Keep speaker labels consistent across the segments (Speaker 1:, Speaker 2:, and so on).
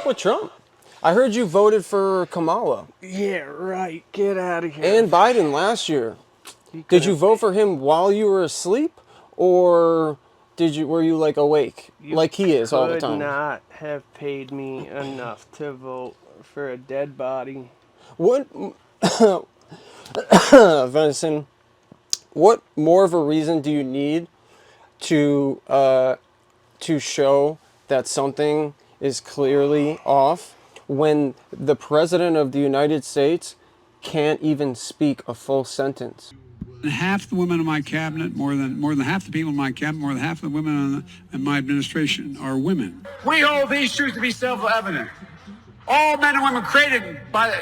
Speaker 1: up with Trump? I heard you voted for Kamala.
Speaker 2: Yeah, right. Get out of here.
Speaker 1: And Biden last year. Did you vote for him while you were asleep, or were you like awake, like he is all the time?
Speaker 2: You could not have paid me enough to vote for a dead body.
Speaker 1: What, Venison? What more of a reason do you need to show that something is clearly off when the President of the United States can't even speak a full sentence?
Speaker 3: Half the women in my cabinet, more than half the people in my cabinet, more than half the women in my administration are women.
Speaker 4: We hold these truths to be self-evident. All men and women created by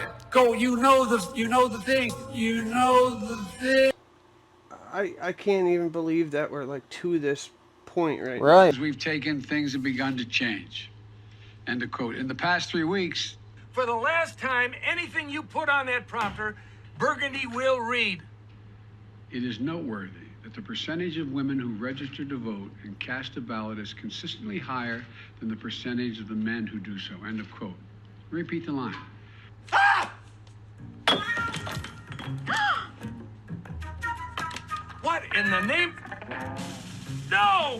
Speaker 4: you know the thing.
Speaker 2: I can't even believe that we're like to this point right now.
Speaker 1: Right.
Speaker 3: As we've taken, things have begun to change. End of quote. In the past 3 weeks,
Speaker 5: for the last time, anything you put on that prompter, Burgundy will read.
Speaker 3: it is noteworthy that the percentage of women who register to vote and cast a ballot is consistently higher than the percentage of the men who do so. End of quote. Repeat the line.
Speaker 5: What in the name? No!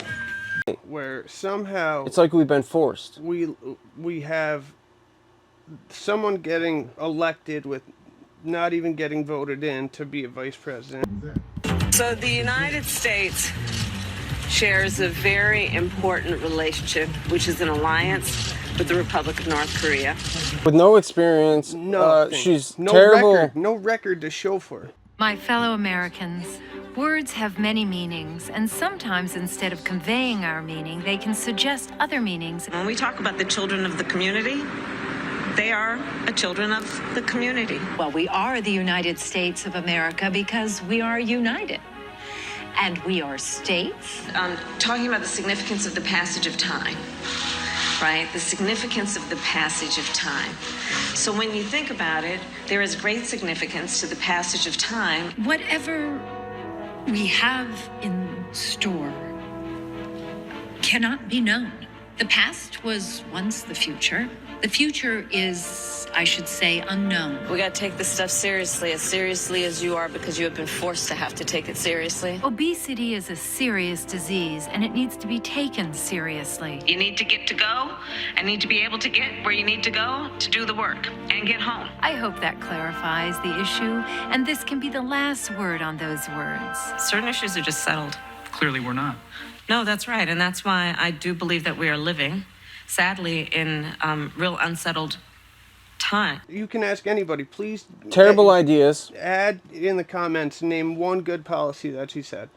Speaker 2: Where somehow
Speaker 1: It's like we've been forced.
Speaker 2: we have someone getting elected with not even getting voted in to be a vice president.
Speaker 6: So the United States shares a very important relationship, which is an alliance with the Republic of North Korea.
Speaker 1: With no experience, she's terrible.
Speaker 2: No record to show for it.
Speaker 7: My fellow Americans, words have many meanings, and sometimes instead of conveying our meaning, they can suggest other meanings.
Speaker 6: When we talk about the children of the community, they are children of the community.
Speaker 7: Well, we are the United States of America because we are united. And we are states.
Speaker 6: Talking about the significance of the passage of time, right? The significance of the passage of time. So when you think about it, there is great significance to the passage of time.
Speaker 7: Whatever we have in store cannot be known. The past was once the future. The future is, I should say, unknown.
Speaker 6: We got to take this stuff seriously as you are, because you have been forced to have to take it seriously.
Speaker 7: Obesity is a serious disease, and it needs to be taken seriously.
Speaker 6: You need to get to go and need to be able to get where you need to go to do the work and get home.
Speaker 7: I hope that clarifies the issue, and this can be the last word on those words.
Speaker 6: Certain issues are just settled.
Speaker 8: Clearly we're not.
Speaker 6: No, that's right. And that's why I do believe that we are living, sadly, in real unsettled time.
Speaker 2: You can ask anybody, please.
Speaker 1: Terrible ideas.
Speaker 2: Add in the comments, name one good policy that she said.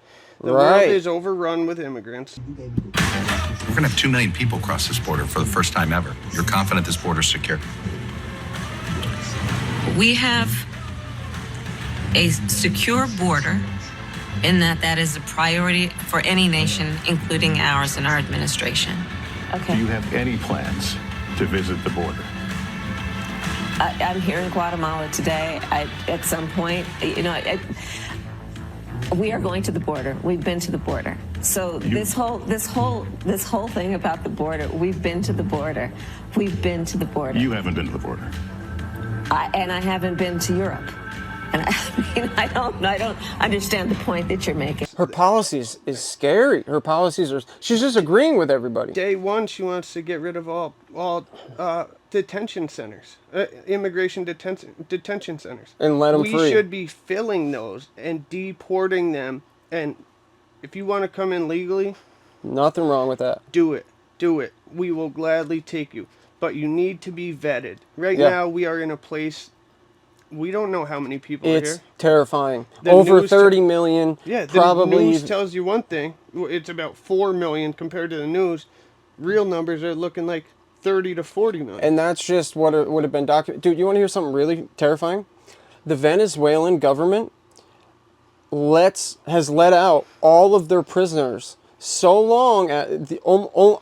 Speaker 2: The
Speaker 1: Right.
Speaker 2: world is overrun with immigrants.
Speaker 9: We're going to have 2 million people cross this border for the first time ever. You're confident this border's secure?
Speaker 6: We have a secure border in that is a priority for any nation, including ours and our administration. Okay.
Speaker 10: Do you have any plans to visit the border?
Speaker 6: I'm here in Guatemala today. At some point, we are going to the border. We've been to the border. So this whole thing about the border, we've been to the border. We've been to the border.
Speaker 10: You haven't been to the border.
Speaker 6: And I haven't been to Europe. And I don't understand the point that you're making.
Speaker 1: Her policies is scary. Her policies are, she's just agreeing with everybody.
Speaker 2: Day one, she wants to get rid of all detention centers, immigration detention centers.
Speaker 1: And let them free.
Speaker 2: We should be filling those and deporting them. And if you want to come in legally,
Speaker 1: nothing wrong with that.
Speaker 2: Do it. Do it. We will gladly take you. But you need to be vetted. Right now, we are in a place... We don't know how many people are here.
Speaker 1: It's terrifying. Over 30 million.
Speaker 2: Yeah, the
Speaker 1: probably.
Speaker 2: news tells you one thing. It's about 4 million compared to the news. Real numbers are looking like 30 to 40 million.
Speaker 1: And that's just what would have been documented. Dude, you want to hear something really terrifying? The Venezuelan government has let out all of their prisoners so long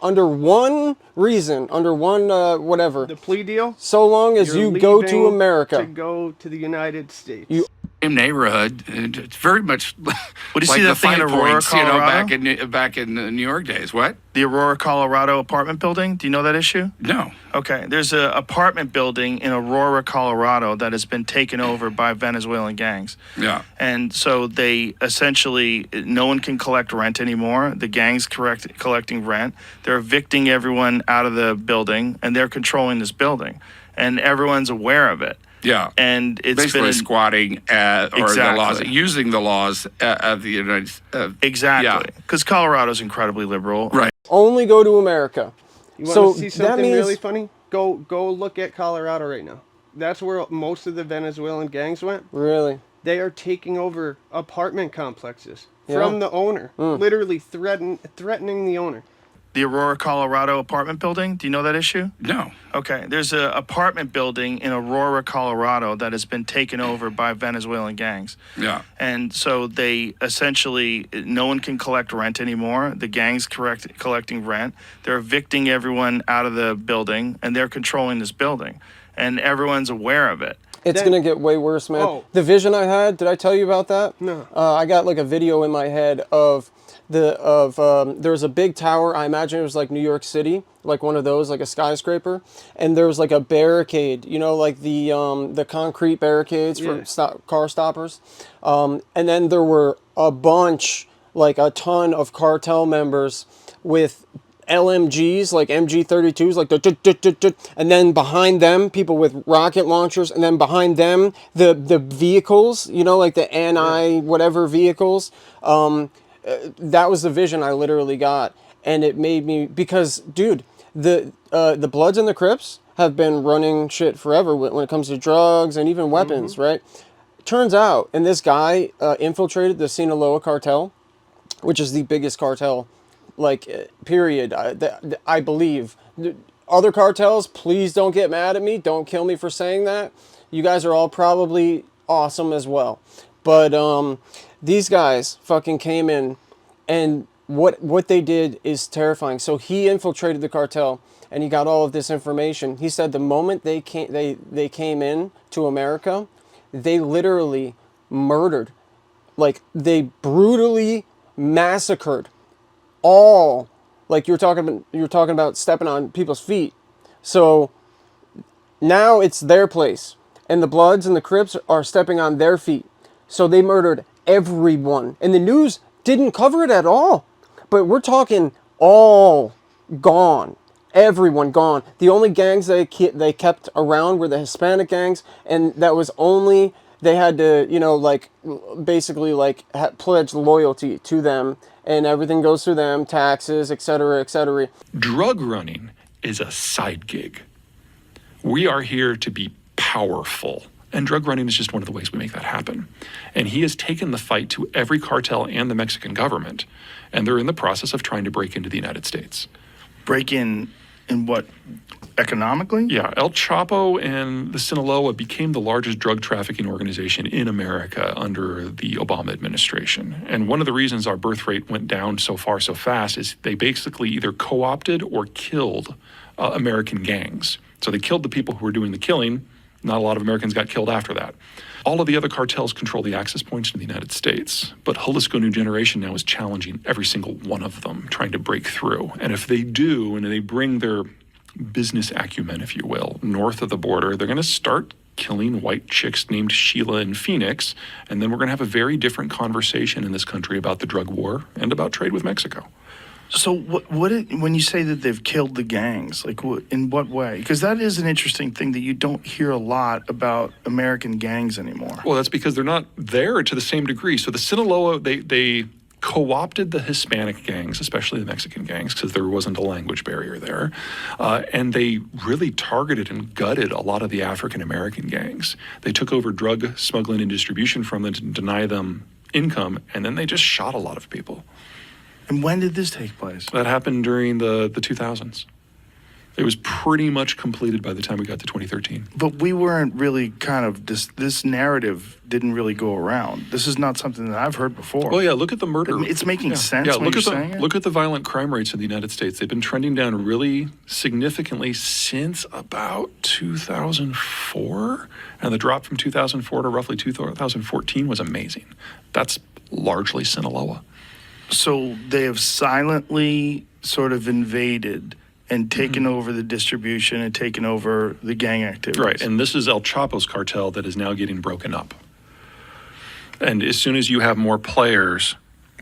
Speaker 1: under one reason, under one whatever.
Speaker 2: The plea deal?
Speaker 1: So long as you go to America.
Speaker 2: To go to the United States.
Speaker 8: neighborhood. And it's very much
Speaker 11: What do you
Speaker 8: like
Speaker 11: see
Speaker 8: the
Speaker 11: that thing in
Speaker 8: Five
Speaker 11: Aurora,
Speaker 8: Points,
Speaker 11: Colorado?
Speaker 8: back in the New York days. What?
Speaker 11: The Aurora, Colorado apartment building. Do you know that issue?
Speaker 8: No.
Speaker 11: Okay, there's an apartment building in Aurora, Colorado that has been taken over by Venezuelan gangs.
Speaker 8: Yeah.
Speaker 11: And so they essentially, no one can collect rent anymore. The gang's collecting rent. They're evicting everyone out of the building, and they're controlling this building. And everyone's aware of it.
Speaker 8: Yeah.
Speaker 11: And it's
Speaker 8: basically
Speaker 11: been
Speaker 8: squatting or the laws, using the laws of the United States.
Speaker 11: Exactly. Because Colorado's incredibly liberal.
Speaker 8: Right.
Speaker 1: Only go to America.
Speaker 2: You want to see something really funny? Go look at Colorado right now. That's where most of the Venezuelan gangs went.
Speaker 1: Really?
Speaker 2: They are taking over apartment complexes from the owner, literally threatening the owner.
Speaker 11: The Aurora, Colorado apartment building. Do you know that issue?
Speaker 8: No.
Speaker 11: Okay, there's an apartment building in Aurora, Colorado that has been taken over by Venezuelan gangs.
Speaker 8: Yeah.
Speaker 11: And so they essentially, no one can collect rent anymore. The gang's collecting rent. They're evicting everyone out of the building, and they're controlling this building. And everyone's aware of it.
Speaker 1: It's going to get way worse, man. The vision I had, did I tell you about that?
Speaker 2: No.
Speaker 1: I got like a video in my head of there was a big tower. I imagine it was like New York City, like one of those, like a skyscraper, and there was like a barricade, you know, like the concrete barricades for car stoppers, and then there were a bunch, like a ton of cartel members with LMGs, like MG32s, like and then behind them people with rocket launchers, and then behind them the vehicles, you know, like the NI whatever vehicles. That was the vision I literally got, and it made me, because dude, the Bloods and the Crips have been running shit forever when it comes to drugs and even weapons, right? Turns out, and this guy infiltrated the Sinaloa cartel, which is the biggest cartel, like, period, I believe. Other cartels, please don't get mad at me. Don't kill me for saying that. You guys are all probably awesome as well. But these guys fucking came in, and what they did is terrifying. So he infiltrated the cartel, and he got all of this information. He said the moment they came in to America, they literally murdered, like they brutally massacred all, like you're talking about stepping on people's feet. So now it's their place, and the Bloods and the Crips are stepping on their feet. So they murdered everyone, and the news didn't cover it at all. But we're talking all gone, everyone gone. The only gangs they kept around were the Hispanic gangs, and that was only, they had to, you know, like basically like pledge loyalty to them, and everything goes through them, taxes, etc., etc.
Speaker 12: Drug running is a side gig. We are here to be powerful. And drug running is just one of the ways we make that happen. And he has taken the fight to every cartel and the Mexican government, and they're in the process of trying to break into the United States.
Speaker 11: Break in what? Economically?
Speaker 12: Yeah, El Chapo and the Sinaloa became the largest drug trafficking organization in America under the Obama administration. And one of the reasons our birth rate went down so far so fast is they basically either co-opted or killed American gangs. So they killed the people who were doing the killing. Not a lot of Americans got killed after that. All of the other cartels control the access points to the United States, but Jalisco New Generation now is challenging every single one of them, trying to break through. And if they do, and they bring their business acumen, if you will, north of the border, they're going to start killing white chicks named Sheila in Phoenix, and then we're going to have a very different conversation in this country about the drug war and about trade with Mexico.
Speaker 11: So when you say that they've killed the gangs, like in what way? Because that is an interesting thing that you don't hear a lot about American gangs anymore.
Speaker 12: Well, that's because they're not there to the same degree. So the Sinaloa, they co-opted the Hispanic gangs, especially the Mexican gangs, because there wasn't a language barrier there. And they really targeted and gutted a lot of the African-American gangs. They took over drug smuggling and distribution from them to deny them income, and then they just shot a lot of people.
Speaker 11: And when did this take place?
Speaker 12: That happened during the 2000s. It was pretty much completed by the time we got to 2013.
Speaker 11: But we weren't really kind of, this narrative didn't really go around. This is not something that I've heard before.
Speaker 12: Well, yeah, look at the murder.
Speaker 11: It's making sense
Speaker 12: Yeah,
Speaker 11: when you're saying it.
Speaker 12: look at the violent crime rates in the United States. They've been trending down really significantly since about 2004. And the drop from 2004 to roughly 2014 was amazing. That's largely Sinaloa.
Speaker 11: So they have silently sort of invaded and taken over the distribution and taken over the gang activities.
Speaker 12: Right, and this is El Chapo's cartel that is now getting broken up. And as soon as you have more players,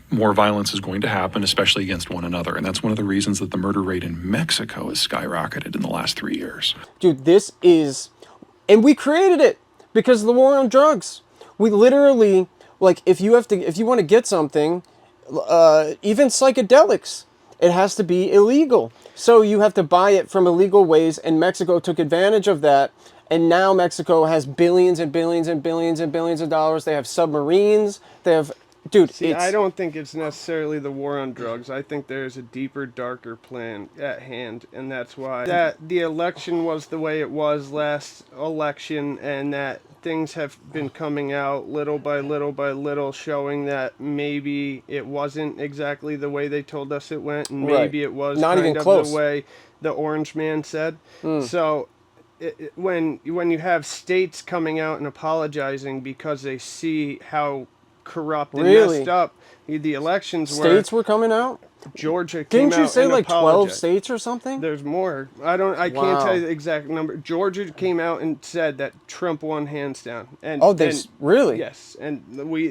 Speaker 12: more violence is going to happen, especially against one another. And that's one of the reasons that the murder rate in Mexico has skyrocketed in the last 3 years.
Speaker 1: Dude, this is... And we created it because of the war on drugs. We literally, like, if you want to get something, even psychedelics, it has to be illegal. So you have to buy it from illegal ways, and Mexico took advantage of that. And now Mexico has billions and billions and billions and billions of dollars. They have submarines. They have, dude.
Speaker 2: See, I don't think it's necessarily the war on drugs. I think there's a deeper, darker plan at hand, and that's why the election was the way it was last election, and that things have been coming out little by little by little, showing that maybe it wasn't exactly the way they told us it went, and maybe it was
Speaker 1: not
Speaker 2: kind
Speaker 1: even
Speaker 2: of
Speaker 1: close.
Speaker 2: the way the Orange Man said. So when you have states coming out and apologizing because they see how corrupt and messed up the elections were.
Speaker 1: States were coming out?
Speaker 2: Georgia came out.
Speaker 1: Didn't you say
Speaker 2: and
Speaker 1: like 12
Speaker 2: apologized.
Speaker 1: states or something?
Speaker 2: There's more. I can't tell you the exact number. Georgia came out and said that Trump won hands down. And
Speaker 1: really?
Speaker 2: Yes, and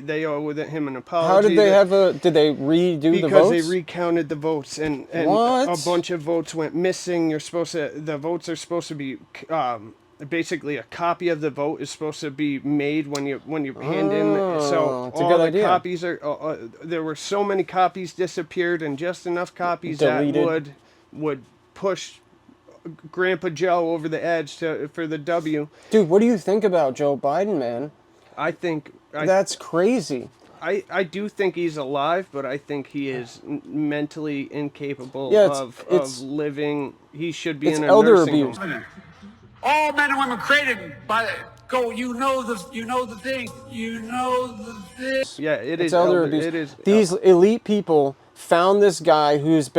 Speaker 2: they owe him an apology.
Speaker 1: How did they did they redo the votes?
Speaker 2: Because they recounted the votes, and
Speaker 1: What?
Speaker 2: a bunch of votes went missing. The votes are supposed to be basically a copy of the vote is supposed to be made when you hand in. So
Speaker 1: it's a
Speaker 2: all
Speaker 1: good
Speaker 2: the
Speaker 1: idea.
Speaker 2: copies are. There were so many copies disappeared, and just enough copies
Speaker 1: Deleted.
Speaker 2: that would push Grandpa Joe over the edge for the W.
Speaker 1: Dude, what do you think about Joe Biden, man?
Speaker 2: I think
Speaker 1: that's crazy.
Speaker 2: I do think he's alive, but I think he is mentally incapable of living. He should be in a
Speaker 1: elder
Speaker 2: nursing
Speaker 1: abuse.
Speaker 2: home.
Speaker 4: All men and women created by go. You know the thing. You know the thing.
Speaker 2: Yeah, it
Speaker 1: It's
Speaker 2: is
Speaker 1: elder
Speaker 2: elder.
Speaker 1: abuse.
Speaker 2: It is.
Speaker 1: These elite people found this guy who's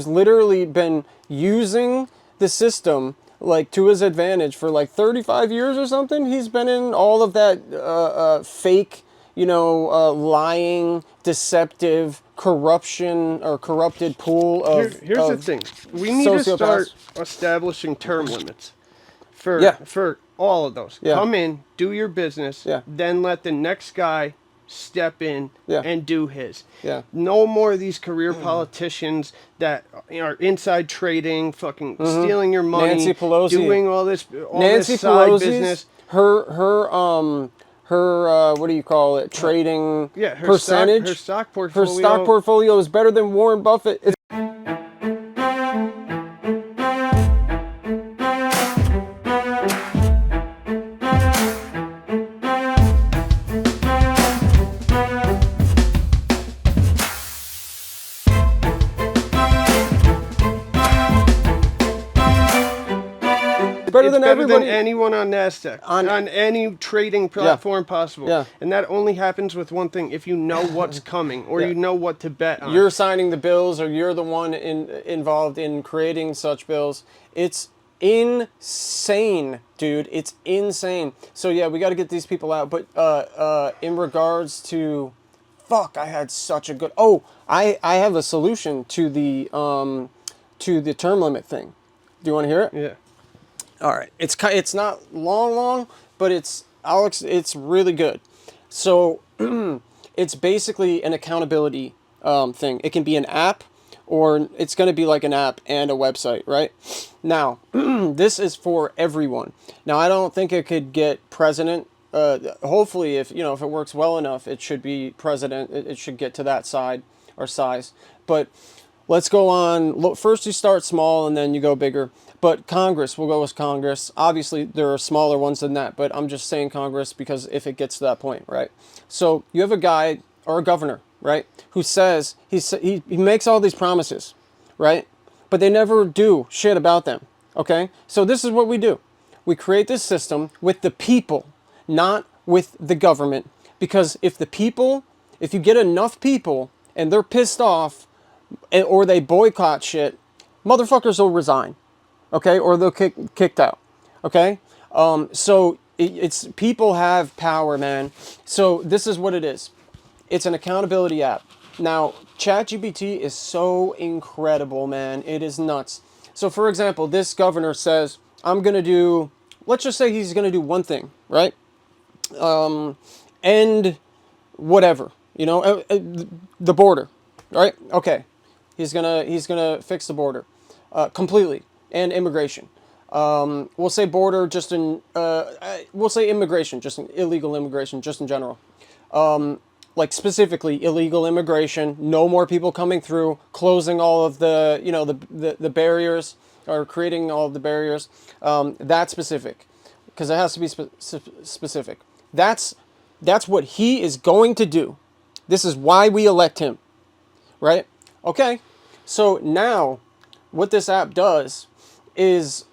Speaker 1: literally been using the system like to his advantage for like 35 years or something. He's been in all of that fake, lying, deceptive, corruption or corrupted pool of.
Speaker 2: Here's the thing: we need to start establishing term limits for all of those.
Speaker 1: Yeah.
Speaker 2: Come in, do your business, then let the next guy step in and do his.
Speaker 1: Yeah.
Speaker 2: No more of these career politicians that are inside trading, fucking stealing your money,
Speaker 1: Nancy Pelosi
Speaker 2: doing all this
Speaker 1: Nancy
Speaker 2: side
Speaker 1: Pelosi's,
Speaker 2: business.
Speaker 1: Her what do you call it? Trading percentage.
Speaker 2: Her stock portfolio.
Speaker 1: Her stock portfolio is better than Warren Buffett.
Speaker 2: Better than anyone on NASDAQ, on any trading platform possible.
Speaker 1: Yeah.
Speaker 2: And that only happens with one thing: if you know what's coming, or you know what to bet on.
Speaker 1: You're signing the bills, or you're the one involved in creating such bills. It's insane, dude. It's insane. So yeah, we got to get these people out. But in regards to, I had such a good. I have a solution to the term limit thing. Do you want to hear it?
Speaker 2: Yeah.
Speaker 1: All right, it's not long, but it's really good. So it's basically an accountability thing. It can be an app, or it's going to be like an app and a website, right? Now, this is for everyone. Now, I don't think it could get president. Hopefully, if it works well enough, it should be president. It should get to that side or size. But let's go on. First, you start small, and then you go bigger. But Congress, we'll go with Congress. Obviously, there are smaller ones than that, but I'm just saying Congress because if it gets to that point, right? So you have a guy or a governor, right, who says he makes all these promises, right? but they never do shit about them. Okay? So this is what we do. We create this system with the people, not with the government. Because if you get enough people and they're pissed off or they boycott shit, motherfuckers will resign. Okay? Or they'll kicked out. Okay? So it's people have power, man. So this is what it is. It's an accountability app. Now, ChatGPT is so incredible, man. It is nuts. So, for example, this governor says, I'm going to do, let's just say he's going to do one thing, right? End whatever, the border, right? Okay. He's gonna fix the border completely, and immigration. We'll say border just we'll say immigration, just illegal immigration, just in general. Like specifically illegal immigration, no more people coming through, closing all of the, the barriers, or creating all of the barriers. That's specific, because it has to be specific. That's what he is going to do. This is why we elect him, right? Okay, so now what this app does is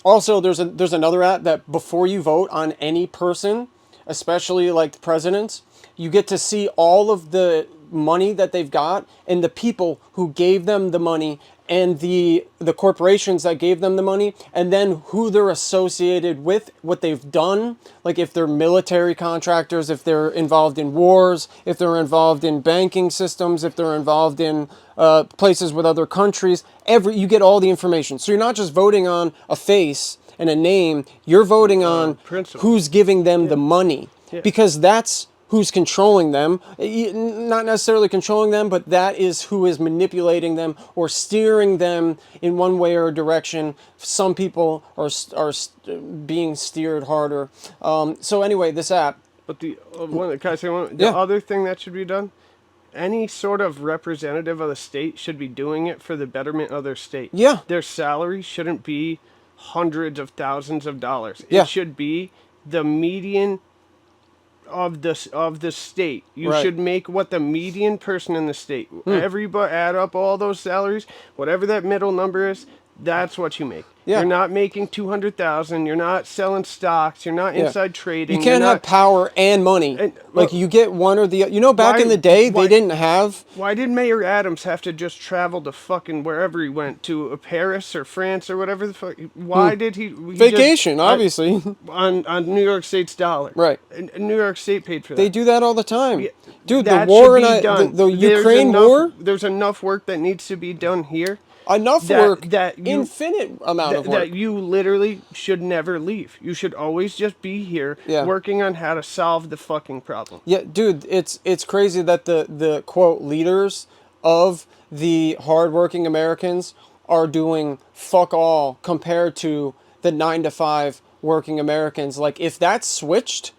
Speaker 1: also there's another app that before you vote on any person, especially like the presidents, you get to see all of the money that they've got and the people who gave them the money and the corporations that gave them the money, and then who they're associated with, what they've done, like if they're military contractors, if they're involved in wars, if they're involved in banking systems, if they're involved in places with other countries. You get all the information. So you're not just voting on a face and a name, you're voting on who's giving them the money, because that's who's controlling them. Not necessarily controlling them, but that is who is manipulating them or steering them in one way or direction. Some people are being steered harder. So anyway, this app.
Speaker 2: But the other thing that should be done, any sort of representative of the state should be doing it for the betterment of their state.
Speaker 1: Yeah.
Speaker 2: Their salary shouldn't be hundreds of thousands of dollars.
Speaker 1: Yeah.
Speaker 2: It should be the median of the state. You
Speaker 1: Right.
Speaker 2: should make what the median person in the state. Everybody add up all those salaries, whatever that middle number is, that's what you make.
Speaker 1: Yeah.
Speaker 2: You're not making 200,000. You're not selling stocks. You're not inside trading.
Speaker 1: You can't have power and money. You get one or the other. Back in the day, they didn't have.
Speaker 2: Why did Mayor Adams have to just travel to fucking wherever he went, to Paris or France or whatever the fuck? Why did he
Speaker 1: Vacation,
Speaker 2: just,
Speaker 1: obviously.
Speaker 2: On New York State's dollar.
Speaker 1: Right.
Speaker 2: And New York State paid for that.
Speaker 1: They do that all the time.
Speaker 2: Yeah,
Speaker 1: Dude, the
Speaker 2: that
Speaker 1: war
Speaker 2: should
Speaker 1: in
Speaker 2: be done.
Speaker 1: the Ukraine war.
Speaker 2: There's enough work that needs to be done here.
Speaker 1: Enough work, infinite amount of work.
Speaker 2: That you literally should never leave. You should always just be here working on how to solve the fucking problem.
Speaker 1: Yeah, dude, it's crazy that the quote leaders of the hardworking Americans are doing fuck all compared to the 9-to-5 working Americans. Like, if that's switched,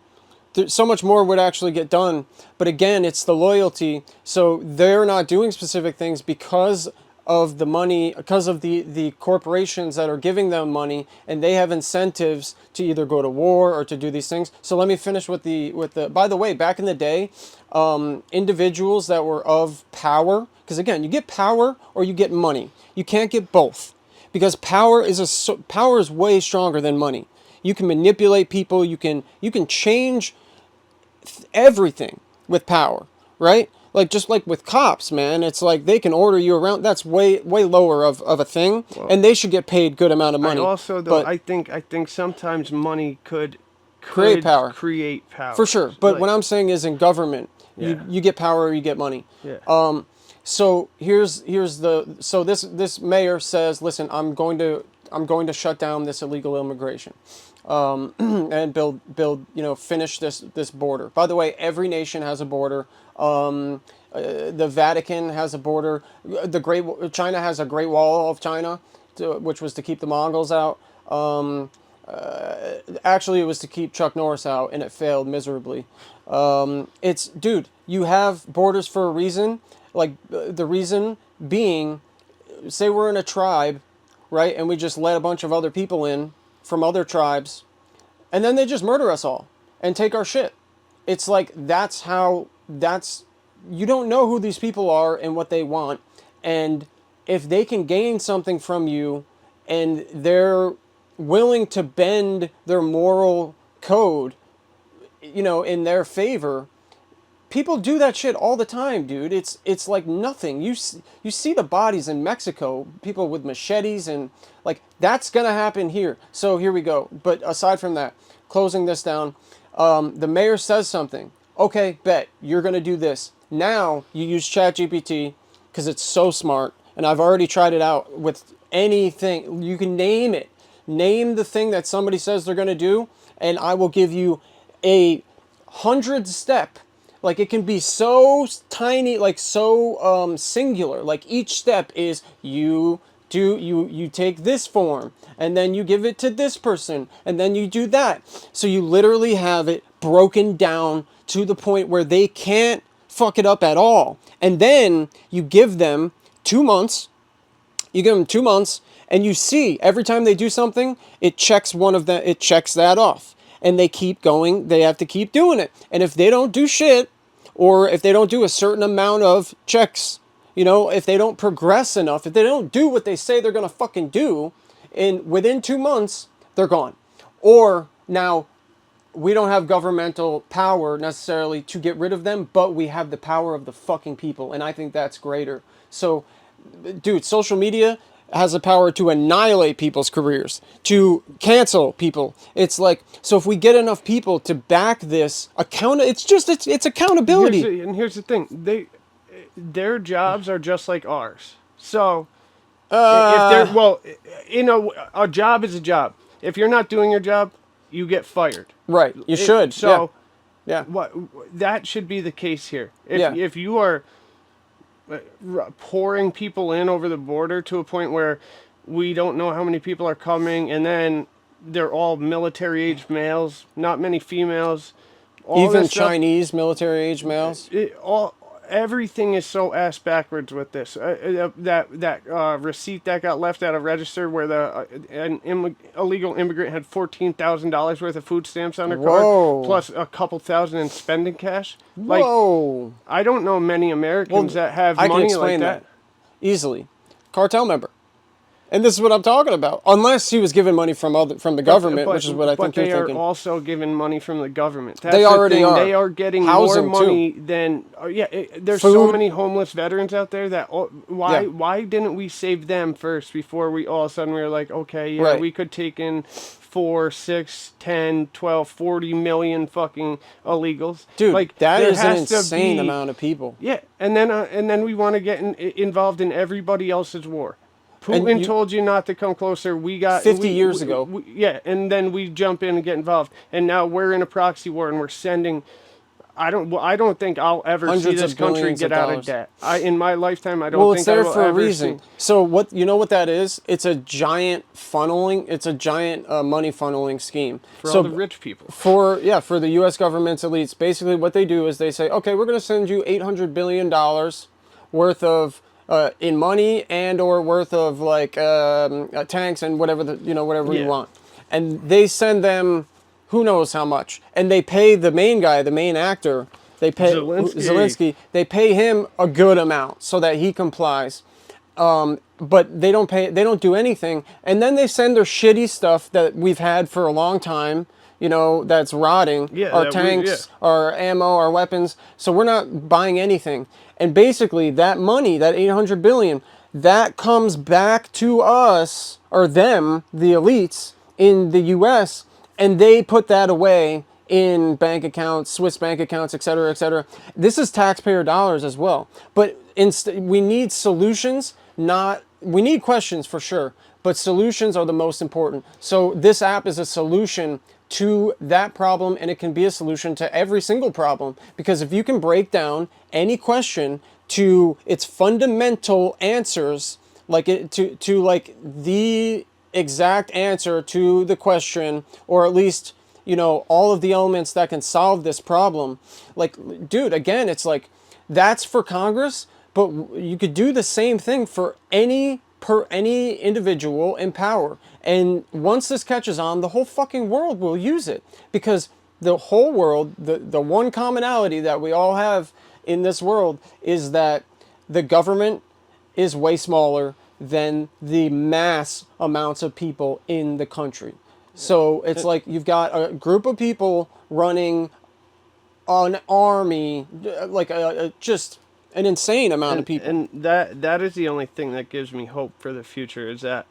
Speaker 1: so much more would actually get done. But again, it's the loyalty. So they're not doing specific things because of the money, because of the corporations that are giving them money, and they have incentives to either go to war or to do these things. So let me finish with the by the way, back in the day, individuals that were of power, because again, you get power or you get money. You can't get both, because power is way stronger than money. You can manipulate people, you can change everything with power, right? Like, just like with cops, man, it's like they can order you around. That's way lower of a thing, and they should get paid good amount of money.
Speaker 2: I think sometimes money could
Speaker 1: create power.
Speaker 2: Create power.
Speaker 1: For sure. But what I'm saying is, in government, you get power or you get money.
Speaker 2: Yeah.
Speaker 1: So this mayor says, listen, I'm going to shut down this illegal immigration. And finish this border. By the way, every nation has a border. The Vatican has a border. China has a Great Wall of China, which was to keep the Mongols out. Actually, it was to keep Chuck Norris out, and it failed miserably. You have borders for a reason. Like, the reason being, say we're in a tribe, right, and we just let a bunch of other people in from other tribes, and then they just murder us all and take our shit. It's like, you don't know who these people are and what they want, and if they can gain something from you and they're willing to bend their moral code, you know, in their favor, people do that shit all the time, dude. It's like nothing. You see the bodies in Mexico, people with machetes, and like that's gonna happen here. So here we go. But aside from that, closing this down, the mayor says something. Okay, bet you're gonna do this. Now you use ChatGPT because it's so smart, and I've already tried it out with anything. You can name it. Name the thing that somebody says they're gonna do, and I will give you a 100-step. Like, it can be so tiny, like so singular. Like, each step is you take this form, and then you give it to this person, and then you do that. So you literally have it broken down to the point where they can't fuck it up at all. And then you give them 2 months. You give them 2 months, and you see every time they do something, it checks one of them. It checks that off. And they keep going, they have to keep doing it. And if they don't do shit, or if they don't do a certain amount of checks, you know, if they don't progress enough, if they don't do what they say they're gonna fucking do, within 2 months, they're gone. Or now, we don't have governmental power necessarily to get rid of them, but we have the power of the fucking people, and I think that's greater. So, dude, social media has the power to annihilate people's careers, to cancel people. It's like, so if we get enough people to back this it's accountability.
Speaker 2: Here's the thing, their jobs are just like ours. So if they're a job is a job. If you're not doing your job, you get fired.
Speaker 1: Right. You should.
Speaker 2: So
Speaker 1: yeah.
Speaker 2: That should be the case here. If you are pouring people in over the border to a point where we don't know how many people are coming, and then they're all military-age males, not many females.
Speaker 1: Even Chinese military-age males.
Speaker 2: Everything is so ass backwards with this. That receipt that got left at a register where an illegal immigrant had $14,000 worth of food stamps on her card, plus a couple thousand in spending cash.
Speaker 1: Whoa!
Speaker 2: I don't know many Americans that have money like that.
Speaker 1: I can explain that easily. Cartel member. And this is what I'm talking about. Unless he was given money from the government, which is what I think you're thinking.
Speaker 2: But they are also given money from the government.
Speaker 1: They already are.
Speaker 2: They are getting more money than... there's so many homeless veterans out there that... Why didn't we save them first before we all of a sudden we were like, okay, we could take in 4, 6, 10, 12, 40 million fucking illegals.
Speaker 1: Dude,
Speaker 2: like,
Speaker 1: that is an insane amount of people.
Speaker 2: Yeah, and then we want to get involved in everybody else's war. Putin told you not to come closer. We got
Speaker 1: 50 years ago.
Speaker 2: And then we jump in and get involved, and now we're in a proxy war, and we're sending. I don't think I'll ever see this country get out of debt. In my lifetime, I don't think I will ever see. Well, it's there for a reason.
Speaker 1: So you know what that is? It's a giant funneling. It's a giant money funneling scheme
Speaker 2: for all the rich people.
Speaker 1: For the U.S. government's elites. Basically, what they do is they say, okay, we're going to send you $800 billion worth of. In money and or worth of like tanks and whatever whatever you want, and they send them who knows how much, and they pay the main guy, the main actor, they pay Zelensky, they pay him a good amount so that he complies, but they don't do anything, and then they send their shitty stuff that we've had for a long time. That's rotting, our tanks, our ammo, our weapons. So we're not buying anything. And basically that money, that $800 billion, that comes back to us, or them, the elites in the US, and they put that away in bank accounts, Swiss bank accounts, et cetera, et cetera. This is taxpayer dollars as well. But we need solutions, we need questions for sure, but solutions are the most important. So this app is a solution to that problem, and it can be a solution to every single problem, because if you can break down any question to its fundamental answers, to the exact answer to the question, or at least all of the elements that can solve this problem, dude, again, it's like that's for Congress, but you could do the same thing for any individual in power. And once this catches on, the whole fucking world will use it, because the whole world, the one commonality that we all have in this world is that the government is way smaller than the mass amounts of people in the country. So it's like you've got a group of people running an army, like just an insane amount of people.
Speaker 2: And that is the only thing that gives me hope for the future, is that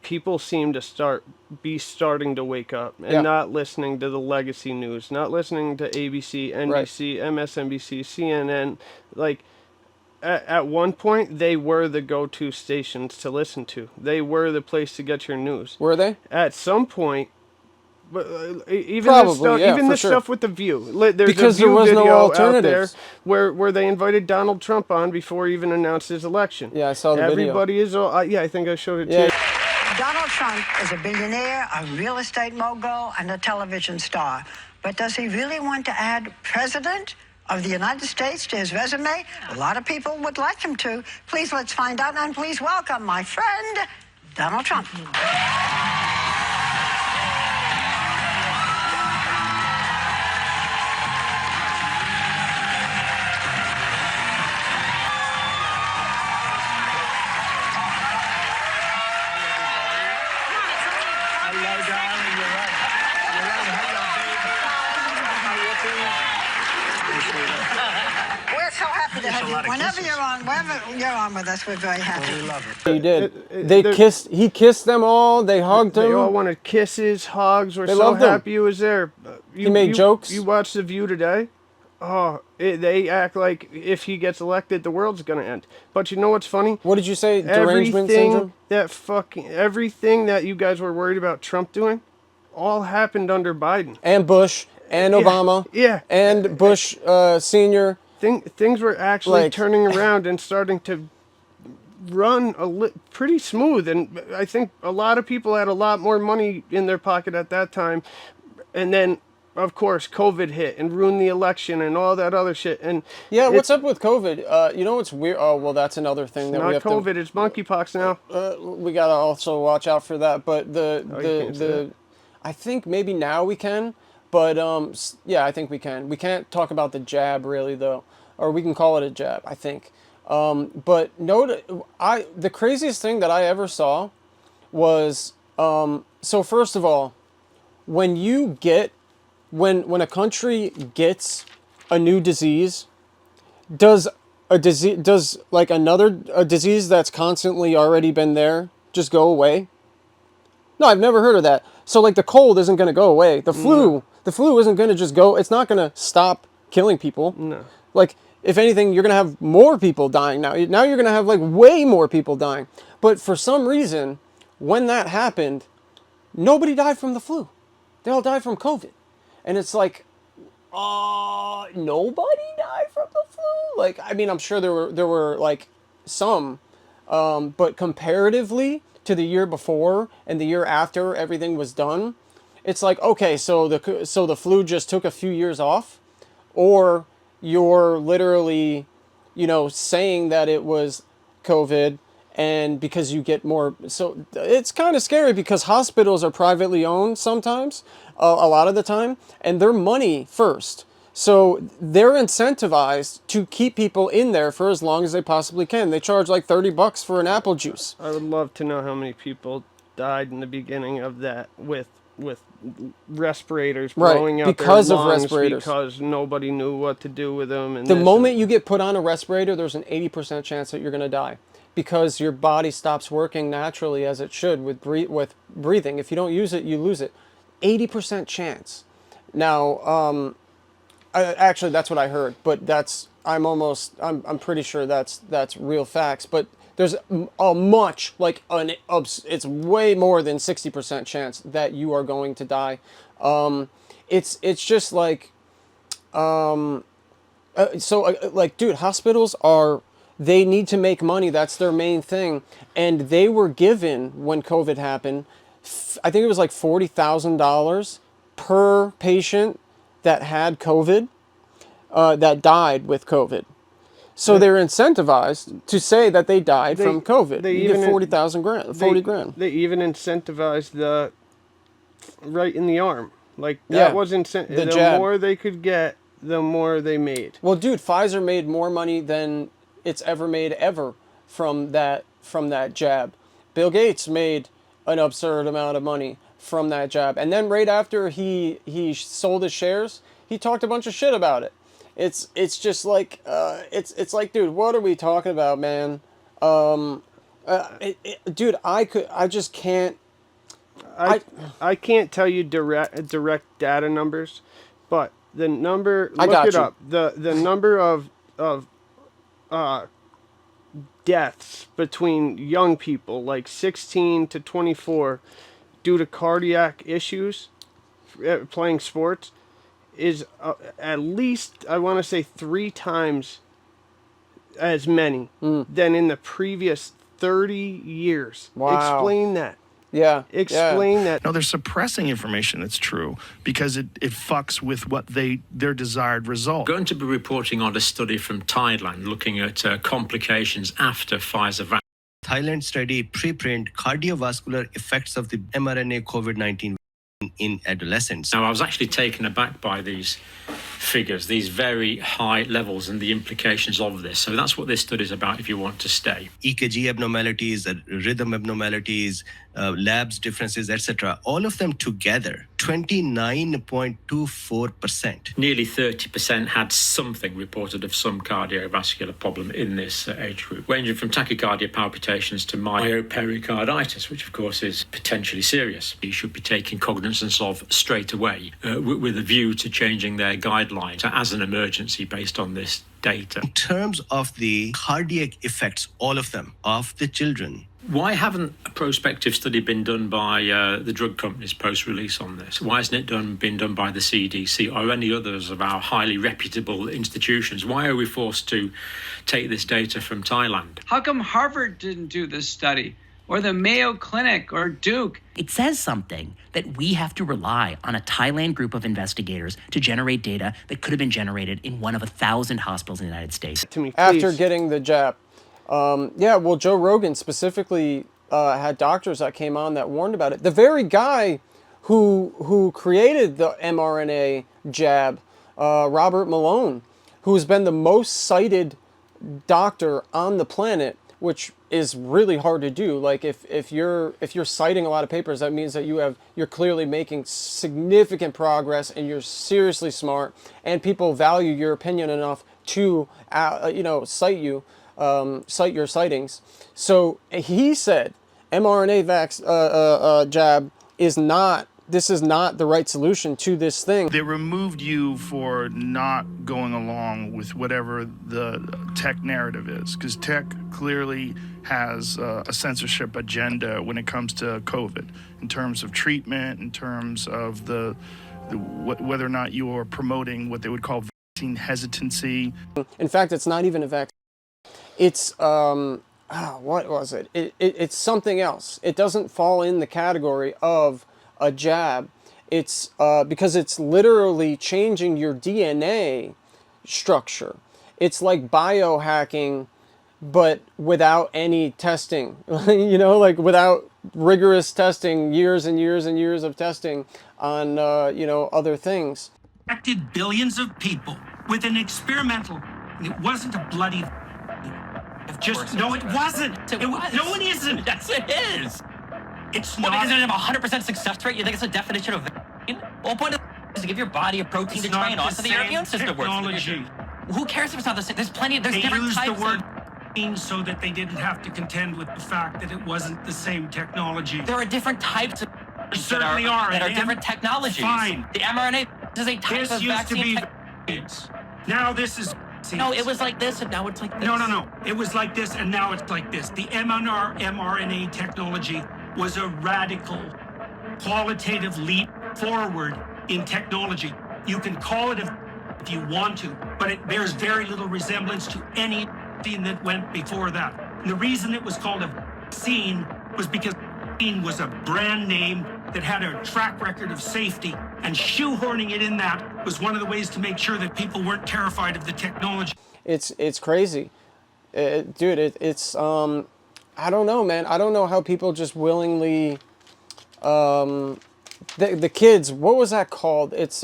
Speaker 2: people seem to starting to wake up and not listening to the legacy news, not listening to ABC, NBC, MSNBC, CNN. Like, at one point, they were the go-to stations to listen to. They were the place to get your news.
Speaker 1: Were they?
Speaker 2: At some point, but even
Speaker 1: Probably,
Speaker 2: this stuff,
Speaker 1: yeah,
Speaker 2: even
Speaker 1: for
Speaker 2: this
Speaker 1: sure.
Speaker 2: stuff with the View. There's
Speaker 1: Because
Speaker 2: a View
Speaker 1: there was no
Speaker 2: video out there
Speaker 1: alternatives.
Speaker 2: where they invited Donald Trump on before he even announced his election.
Speaker 1: Yeah, I saw the
Speaker 2: Everybody
Speaker 1: video.
Speaker 2: is. Yeah, I think I showed it to
Speaker 1: Yeah.
Speaker 2: you.
Speaker 13: Donald Trump is a billionaire, a real estate mogul, and a television star. But does he really want to add president of the United States to his resume? A lot of people would like him to. Please, let's find out, and please welcome my friend, Donald Trump. We're so happy to have you. Whenever you're on with us, we're very happy. We love it.
Speaker 1: He did. He kissed them all. They hugged him.
Speaker 2: They all wanted kisses, hugs. We're
Speaker 1: They
Speaker 2: so
Speaker 1: loved him.
Speaker 2: happy he was there.
Speaker 1: He made jokes.
Speaker 2: You watched The View today? Oh, they act like if he gets elected, the world's gonna end. But you know what's funny?
Speaker 1: What did you say? Derangement syndrome?
Speaker 2: Everything that you guys were worried about Trump doing, all happened under Biden.
Speaker 1: And Bush and Obama.
Speaker 2: Yeah.
Speaker 1: And Bush Senior.
Speaker 2: Things were actually turning around and starting to run pretty smooth. And I think a lot of people had a lot more money in their pocket at that time. And then, of course, COVID hit and ruined the election and all that other shit. And
Speaker 1: yeah, what's up with COVID? You know what's weird? Oh, well, that's another thing that we have
Speaker 2: COVID, it's monkeypox now.
Speaker 1: We gotta also watch out for that. But I think maybe now we can. But yeah, I think we can. We can't talk about the jab really though, or we can call it a jab. I think. But the craziest thing that I ever saw was so first of all, when a country gets a new disease, does a disease that's constantly already been there just go away? No, I've never heard of that. So like the cold isn't going to go away. The flu isn't going to just go. It's not going to stop killing people.
Speaker 2: No.
Speaker 1: Like if anything, you're going to have more people dying now. Now you're going to have like way more people dying. But for some reason, when that happened, nobody died from the flu. They all died from COVID. And it's like, nobody died from the flu? Like, I mean, I'm sure there were like some, but comparatively to the year before and the year after everything was done, it's like, okay, so the flu just took a few years off, or you're literally, saying that it was COVID, and because you get more, so it's kind of scary because hospitals are privately owned sometimes, a lot of the time, and they're money first. So they're incentivized to keep people in there for as long as they possibly can. They charge like $30 for an apple juice.
Speaker 2: I would love to know how many people died in the beginning of that with respirators blowing out
Speaker 1: because
Speaker 2: their
Speaker 1: of
Speaker 2: lungs
Speaker 1: respirators.
Speaker 2: because nobody knew what to do with them. And
Speaker 1: the moment you get put on a respirator, there's an 80% chance that you're going to die because your body stops working naturally as it should with breathing. If you don't use it, you lose it. 80% chance. Now, actually, that's what I heard, but I'm pretty sure that's real facts. But there's a much, it's way more than 60% chance that you are going to die. It's just like, dude, hospitals they need to make money. That's their main thing. And they were given, when COVID happened, I think it was like $40,000 per patient that had COVID, that died with COVID. So they're incentivized to say that they died from COVID. You get 40,000 grand, 40 grand.
Speaker 2: They even incentivized right in the arm. Like that was the
Speaker 1: jab.
Speaker 2: more they could get, the more they made.
Speaker 1: Well, dude, Pfizer made more money than it's ever made ever from that jab. Bill Gates made an absurd amount of money from that jab, and then right after he sold his shares, he talked a bunch of shit about it. It's just like it's like, dude, what are we talking about, man? Dude, I just can't.
Speaker 2: I can't tell you direct data numbers, but the number,
Speaker 1: I
Speaker 2: look
Speaker 1: got
Speaker 2: it
Speaker 1: you.
Speaker 2: up. The number of deaths between young people like 16 to 24 due to cardiac issues playing sports is at least, I want to say, 3 times as many than in the previous 30 years.
Speaker 1: Wow.
Speaker 2: Explain that.
Speaker 1: Yeah.
Speaker 2: Explain that.
Speaker 11: No, they're suppressing information that's true because it fucks with what their desired result.
Speaker 14: Going to be reporting on a study from Thailand looking at complications after Pfizer vaccine.
Speaker 15: Thailand study preprint cardiovascular effects of the mRNA COVID-19 in adolescents.
Speaker 14: Now, I was actually taken aback by these figures, these very high levels and the implications of this. So that's what this study is about if you want to stay.
Speaker 15: EKG abnormalities, rhythm abnormalities, labs differences, etc. All of them together, 29.24%.
Speaker 14: Nearly 30% had something reported of some cardiovascular problem in this age group, ranging from tachycardia, palpitations to myopericarditis, which of course is potentially serious. You should be taking cognizance of straight away with a view to changing their guidelines as an emergency based on this data.
Speaker 15: In terms of the cardiac effects, all of them, of the children.
Speaker 14: Why haven't a prospective study been done by the drug companies post-release on this? Why hasn't it been done by the CDC or any others of our highly reputable institutions? Why are we forced to take this data from Thailand?
Speaker 16: How come Harvard didn't do this study? Or the Mayo Clinic or Duke?
Speaker 17: It says something that we have to rely on a Thailand group of investigators to generate data that could have been generated in one of 1,000 hospitals in the United States.
Speaker 1: After getting the jab. Yeah, well, Joe Rogan specifically had doctors that came on that warned about it. The very guy who created the mRNA jab, Robert Malone, who's been the most cited doctor on the planet, which is really hard to do. Like if you're citing a lot of papers, that means that you're clearly making significant progress and you're seriously smart, and people value your opinion enough to cite your sightings. So he said mRNA jab is not the right solution to this thing.
Speaker 11: They removed you for not going along with whatever the tech narrative is, because tech clearly has a censorship agenda when it comes to COVID, in terms of treatment, in terms of whether or not you are promoting what they would call vaccine hesitancy.
Speaker 1: In fact, it's not even a vaccine. It's what was it? It's something else. It doesn't fall in the category of a jab. It's because it's literally changing your DNA structure. It's like biohacking, but without any testing. Like without rigorous testing, years and years and years of testing on other things.
Speaker 18: Affected billions of people with an experimental. It wasn't a bloody. No, it wasn't. No, it isn't.
Speaker 17: Yes, it is.
Speaker 18: It's
Speaker 17: Well,
Speaker 18: not.
Speaker 17: because it have a 100% success rate, you think it's a definition of vaccine? The whole point is to give your body a protein
Speaker 18: It's
Speaker 17: to
Speaker 18: not
Speaker 17: train
Speaker 18: the
Speaker 17: on so that your
Speaker 18: same
Speaker 17: immune system works.
Speaker 18: technology.
Speaker 17: Who cares if it's not the same? There's
Speaker 18: They
Speaker 17: different
Speaker 18: used
Speaker 17: types
Speaker 18: the word
Speaker 17: of...
Speaker 18: vaccine so that they didn't have to contend with the fact that it wasn't the same technology.
Speaker 17: There are different types of...
Speaker 18: There certainly are.
Speaker 17: That are
Speaker 18: and
Speaker 17: different technologies.
Speaker 18: Fine.
Speaker 17: The mRNA is a type
Speaker 18: This
Speaker 17: of
Speaker 18: used to be
Speaker 17: vaccine...
Speaker 18: vaccines. Now this is vaccines.
Speaker 17: No, it was like this and now it's like this.
Speaker 18: No. It was like this and now it's like this. The mRNA technology was a radical, qualitative leap forward in technology. You can call it if you want to, but it bears very little resemblance to anything that went before that. And the reason it was called a vaccine was because vaccine was a brand name that had a track record of safety, and shoehorning it in that was one of the ways to make sure that people weren't terrified of the technology.
Speaker 1: It's crazy, dude. It's I don't know, man. I don't know how people just willingly the kids. What was that called? It's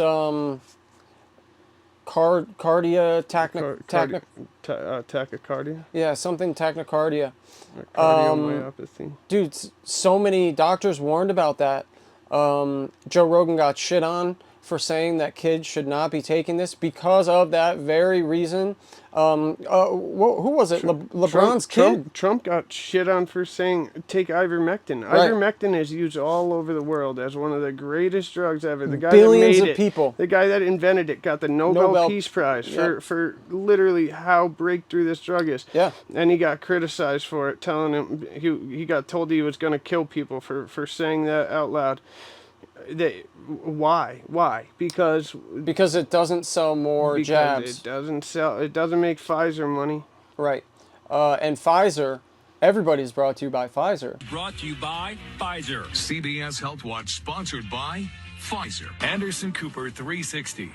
Speaker 2: Tachycardia.
Speaker 1: Yeah, something tachycardia.
Speaker 2: Cardiomyopathy.
Speaker 1: Dude, so many doctors warned about that. Joe Rogan got shit on for saying that kids should not be taking this because of that very reason. Who was it? LeBron's kid?
Speaker 2: Trump got shit on for saying take ivermectin.
Speaker 1: Right.
Speaker 2: Ivermectin is used all over the world as one of the greatest drugs ever. The guy
Speaker 1: Billions
Speaker 2: that made
Speaker 1: of people.
Speaker 2: The guy that invented it got the Nobel Peace Prize for literally how breakthrough this drug is.
Speaker 1: Yeah.
Speaker 2: And he got criticized for it, telling him he got told he was going to kill people for saying that out loud. Why? Because
Speaker 1: it doesn't sell more jabs.
Speaker 2: It doesn't sell. It doesn't make Pfizer money.
Speaker 1: Right. And Pfizer, everybody's brought to you by Pfizer.
Speaker 19: Brought to you by Pfizer. CBS Health Watch sponsored by Pfizer. Anderson Cooper 360.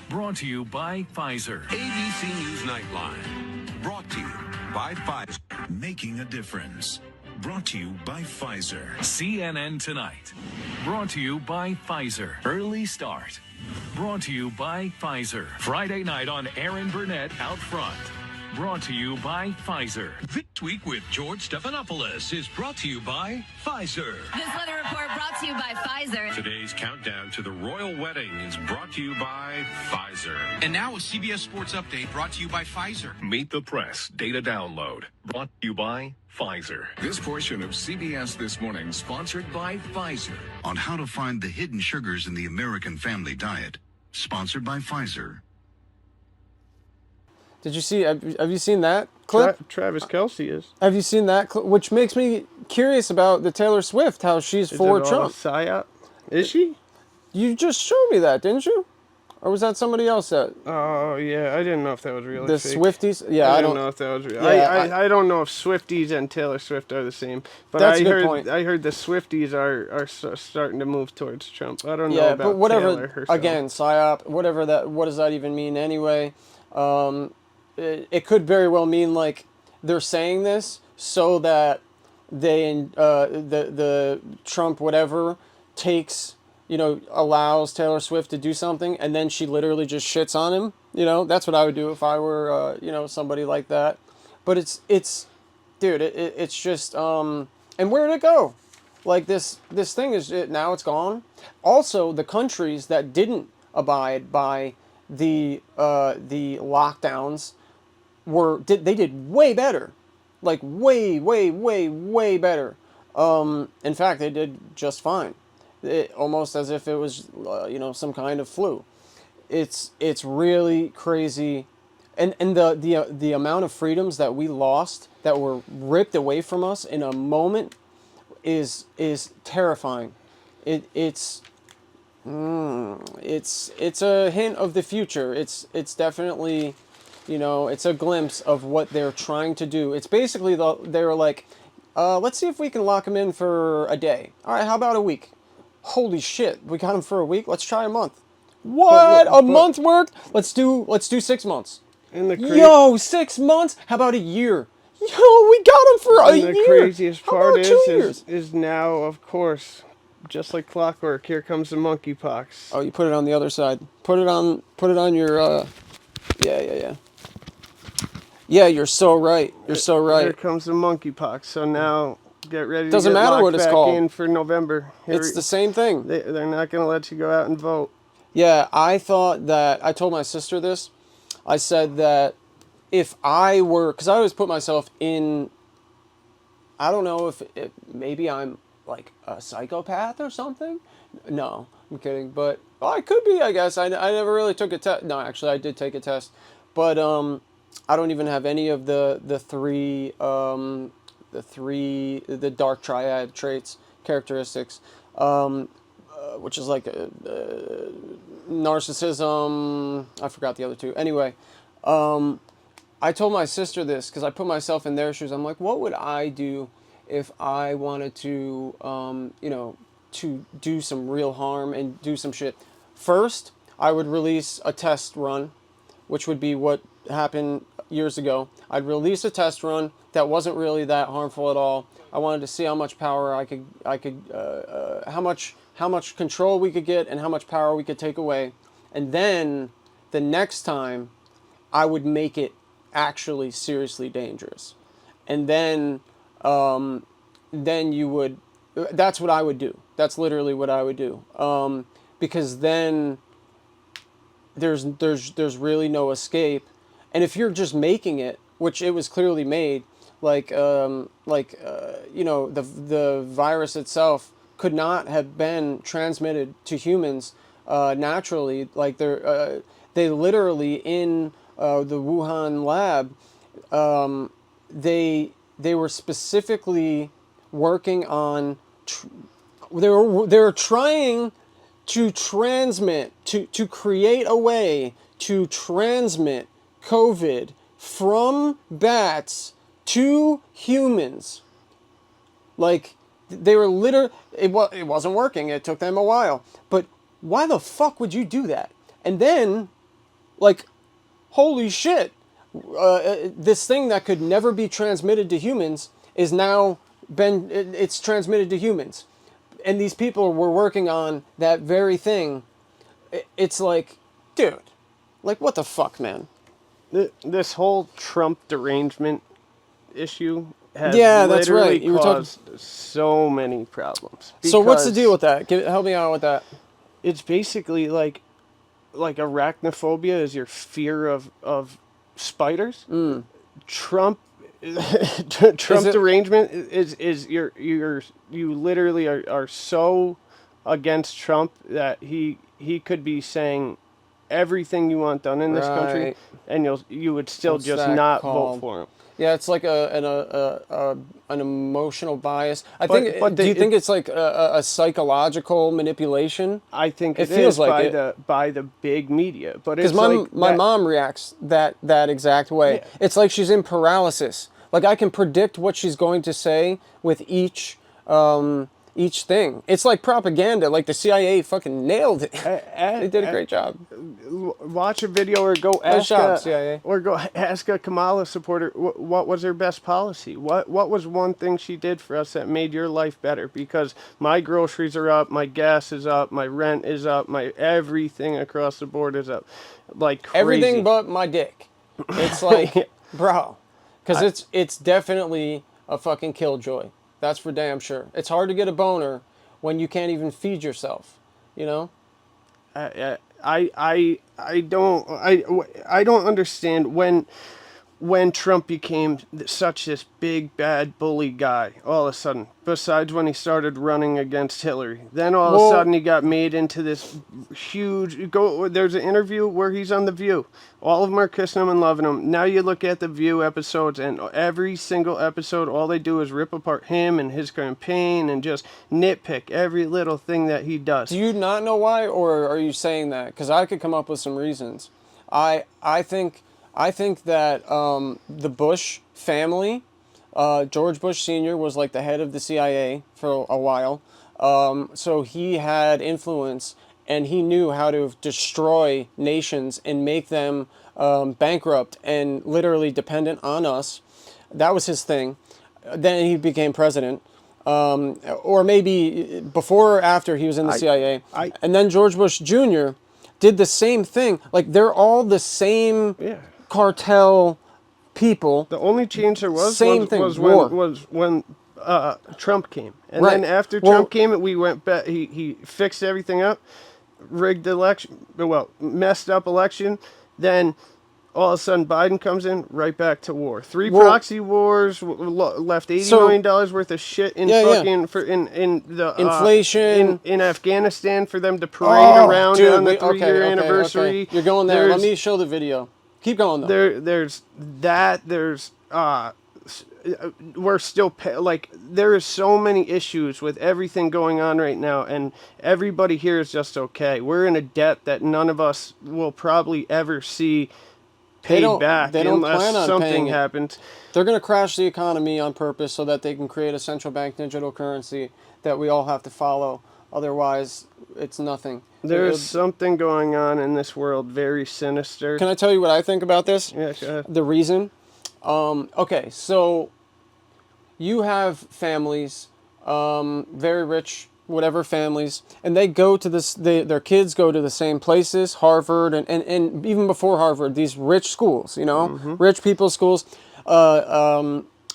Speaker 19: Brought to you by Pfizer. ABC News Nightline. Brought to you by Pfizer. Making a difference. Brought to you by Pfizer. CNN Tonight. Brought to you by Pfizer. Early Start. Brought to you by Pfizer. Friday night on Aaron Burnett Out Front. Brought to you by Pfizer. This Week with George Stephanopoulos is brought to you by Pfizer.
Speaker 20: This weather report brought to you by Pfizer.
Speaker 19: Today's countdown to the royal wedding is brought to you by Pfizer.
Speaker 21: And now a CBS Sports Update brought to you by Pfizer.
Speaker 19: Meet the Press data download brought to you by Pfizer. This portion of CBS This Morning sponsored by Pfizer.
Speaker 22: On how to find the hidden sugars in the American family diet. Sponsored by Pfizer.
Speaker 1: Did you see? Have you seen that clip?
Speaker 2: Travis Kelce is.
Speaker 1: Have you seen that clip? Which makes me curious about the Taylor Swift, how she's for Trump.
Speaker 2: PSYOP? Is she?
Speaker 1: You just showed me that, didn't you? Or was that somebody else that?
Speaker 2: Oh yeah, I didn't know if that was really
Speaker 1: the
Speaker 2: fake.
Speaker 1: Swifties. Yeah,
Speaker 2: I don't know if that was real.
Speaker 1: Yeah,
Speaker 2: I don't know if Swifties and Taylor Swift are the same. But
Speaker 1: That's a good point.
Speaker 2: I heard the Swifties are starting to move towards Trump. I don't know
Speaker 1: Yeah,
Speaker 2: about
Speaker 1: but whatever.
Speaker 2: Taylor herself.
Speaker 1: Again, psyop. Whatever that. What does that even mean anyway? It could very well mean like they're saying this so that the Trump whatever takes, allows Taylor Swift to do something, and then she literally just shits on him. That's what I would do if I were somebody like that. But it's dude, it's just and where did it go? Like this thing is now it's gone. Also, the countries that didn't abide by the lockdowns they did way better, like way better. In fact, they did just fine. Almost as if it was some kind of flu. It's really crazy, and the amount of freedoms that we lost, that were ripped away from us in a moment, is terrifying. It's a hint of the future. It's definitely, it's a glimpse of what they're trying to do. It's basically they're like, let's see if we can lock them in for a day. All right, how about a week? Holy shit, we got them for a week. Let's try a month. What? A month worked? Let's do 6 months. Yo, 6 months? How about a year? Yo, we got them for a year.
Speaker 2: The craziest part is now, of course, just like clockwork, here comes the monkeypox.
Speaker 1: Oh, you put it on the other side. Put it on your yeah. Yeah, you're so right. You're so right.
Speaker 2: Here comes the monkeypox. So now get ready
Speaker 1: Doesn't
Speaker 2: to get
Speaker 1: matter
Speaker 2: locked
Speaker 1: what it's
Speaker 2: back
Speaker 1: called.
Speaker 2: in for November.
Speaker 1: It's the same thing.
Speaker 2: They're not going to let you go out and vote.
Speaker 1: Yeah, I thought that, I told my sister this. I said that if I were, because I always put myself in, I don't know if maybe I'm like a psychopath or something. No, I'm kidding. But I could be, I guess. I never really took a test. No, actually, I did take a test. But I don't even have any of the dark triad traits, characteristics, which is like narcissism. I forgot the other two. Anyway, I told my sister this because I put myself in their shoes. I'm like, what would I do if I wanted to, to do some real harm and do some shit? First, I would release a test run, which would be what happened years ago. I'd release a test run that wasn't really that harmful at all. I wanted to see how much power I could how much control we could get and how much power we could take away, and then the next time I would make it actually seriously dangerous. And then you would, that's what I would do. That's literally what I would do. Because then there's really no escape. And if you're just making it, which it was clearly made, the virus itself could not have been transmitted to humans naturally. Like they literally in the Wuhan lab, they were specifically working on. They were trying to transmit, to create a way to transmit COVID from bats to humans. Like, they were literally, it wasn't working. It took them a while. But why the fuck would you do that? And then, like, holy shit, this thing that could never be transmitted to humans is now it's transmitted to humans. And these people were working on that very thing. It's like, dude, like, what the fuck, man?
Speaker 2: This whole Trump derangement issue has
Speaker 1: that's right.
Speaker 2: You caused so many problems.
Speaker 1: So what's the deal with that? Help me out with that.
Speaker 2: It's basically like arachnophobia is your fear of spiders. Trump derangement is you literally are so against Trump that he could be saying everything you want done in this country, and you would still just not vote for him.
Speaker 1: Yeah, it's like an emotional bias. Do you think it's like a psychological manipulation?
Speaker 2: I think
Speaker 1: it feels like
Speaker 2: by the big media, but
Speaker 1: because my mom reacts that exact way. Yeah. It's like she's in paralysis. Like, I can predict what she's going to say with each thing. It's like propaganda. Like, the CIA fucking nailed it. They did a great job.
Speaker 2: Watch a video or go ask a Kamala supporter what was her best policy. What was one thing she did for us that made your life better? Because my groceries are up, my gas is up, my rent is up, my everything across the board is up, like crazy.
Speaker 1: Everything but my dick. It's like, bro, because it's definitely a fucking killjoy. That's for damn sure. It's hard to get a boner when you can't even feed yourself, you know?
Speaker 2: I don't understand when Trump became such this big bad bully guy all of a sudden, besides when he started running against Hillary. Then all of a sudden he got made into this huge there's an interview where he's on The View. All of them are kissing him and loving him. Now you look at The View episodes, and every single episode, all they do is rip apart him and his campaign and just nitpick every little thing that he does.
Speaker 1: Do you not know why, or are you saying that? Because I could come up with some reasons. I think that the Bush family, George Bush Sr. was like the head of the CIA for a while. So he had influence, and he knew how to destroy nations and make them bankrupt and literally dependent on us. That was his thing. Then he became president. Or maybe before or after he was in the CIA. And then George Bush Jr. did the same thing. Like, they're all the same cartel people.
Speaker 2: The only change there was when Trump came, and then after Trump came, we went back. He fixed everything up, rigged the election, messed up election. Then all of a sudden Biden comes in, right back to war. Three proxy wars, left $80 million worth of shit in in the
Speaker 1: inflation
Speaker 2: in Afghanistan for them to parade around on the 3-year anniversary.
Speaker 1: You're going there. Let me show the video. Keep going though.
Speaker 2: There's we're still there is so many issues with everything going on right now, and everybody here is just okay. We're in a debt that none of us will probably ever see paid back unless something happens.
Speaker 1: They're going to crash the economy on purpose so that they can create a central bank digital currency that we all have to follow. Otherwise, it's nothing.
Speaker 2: There's something going on in this world very sinister.
Speaker 1: Can I tell you what I think about this?
Speaker 2: Yeah, go ahead.
Speaker 1: The reason? Okay, so you have families, very rich whatever families, and they go to this. Their kids go to the same places, Harvard, and even before Harvard, these rich schools. Rich people's schools.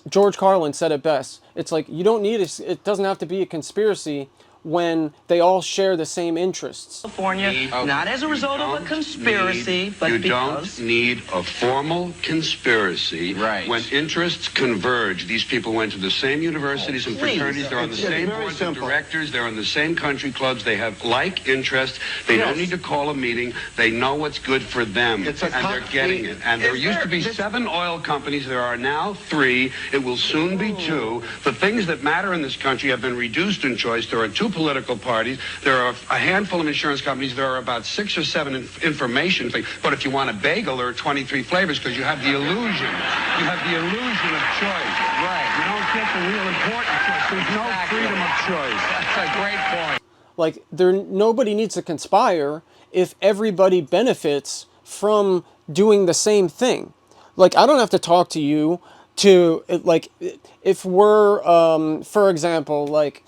Speaker 1: George Carlin said it best. It's like you don't need it doesn't have to be a conspiracy when they all share the same interests.
Speaker 3: California, not as a result of a conspiracy, but
Speaker 5: you
Speaker 3: because...
Speaker 5: don't need a formal conspiracy when interests converge. These people went to the same universities and fraternities. They're on the same boards of directors. They're in the same country clubs. They have like interests. They don't need to call a meeting. They know what's good for them, and they're getting it. And there used to be 7 oil companies. There are now 3. It will soon be 2. The things that matter in this country have been reduced in choice. There are 2 political parties. There are a handful of insurance companies. There are about 6 or 7 information things. But if you want a bagel, there are 23 flavors because you have the illusion. You have the illusion of choice. Right. You don't get the real important choice. There's no freedom of choice. That's a great point.
Speaker 1: Like, nobody needs to conspire if everybody benefits from doing the same thing. Like, I don't have to talk to you to, like, if we're, for example, like,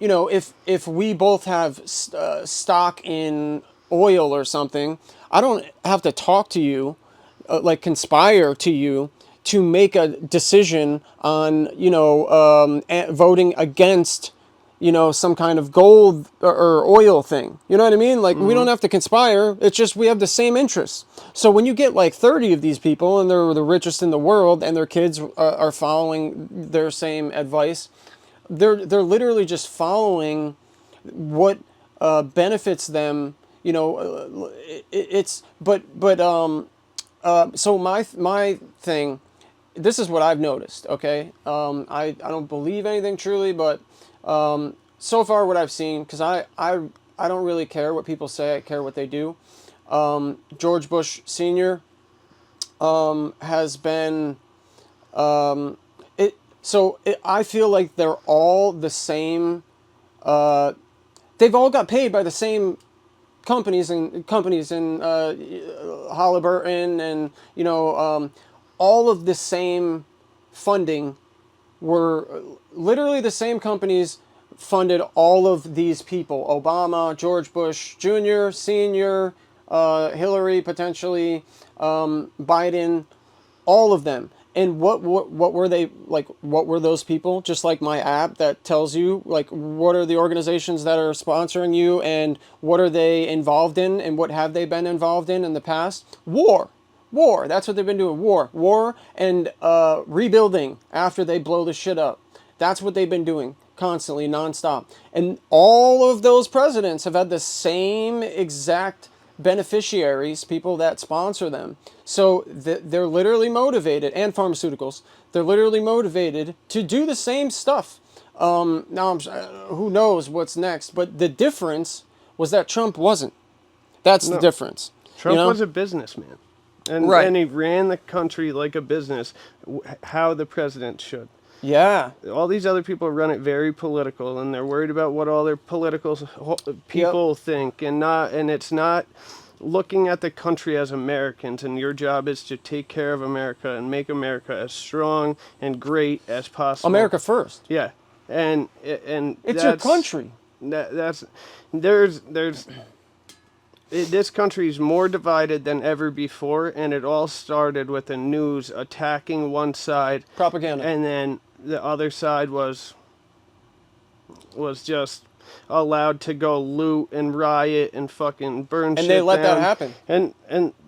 Speaker 1: if we both have stock in oil or something, I don't have to talk to you, like conspire to you to make a decision on, voting against, some kind of gold or oil thing. You know what I mean? Like, we don't have to conspire. It's just we have the same interests. So when you get like 30 of these people and they're the richest in the world and their kids are following their same advice, they're literally just following what benefits them. So my thing, this is what I've noticed. Okay, I don't believe anything truly, but so far what I've seen, because I don't really care what people say. I care what they do. George Bush Sr. Has been I feel like they're all the same. They've all got paid by the same companies and Halliburton and all of the same funding were literally the same companies funded all of these people: Obama, George Bush Jr., Sr., Hillary potentially, Biden, all of them. And what were they like? What were those people? Just like my app that tells you like what are the organizations that are sponsoring you and what are they involved in and what have they been involved in the past? War. That's what they've been doing. War and rebuilding after they blow the shit up. That's what they've been doing constantly, nonstop. And all of those presidents have had the same exact beneficiaries, people that sponsor them. So they're literally motivated, and pharmaceuticals, they're literally motivated to do the same stuff. Now, who knows what's next, but the difference was that Trump wasn't. That's the difference.
Speaker 2: Trump was a businessman. And he ran the country like a business, how the president should.
Speaker 1: Yeah.
Speaker 2: All these other people run it very political, and they're worried about what all their political people think, and it's not looking at the country as Americans. And your job is to take care of America and make America as strong and great as possible.
Speaker 1: America first.
Speaker 2: Yeah, and
Speaker 1: it's your country.
Speaker 2: This country is more divided than ever before, and it all started with the news attacking one side,
Speaker 1: propaganda,
Speaker 2: and then the other side was just allowed to go loot and riot and fucking burn shit down.
Speaker 1: And they let that happen.
Speaker 2: And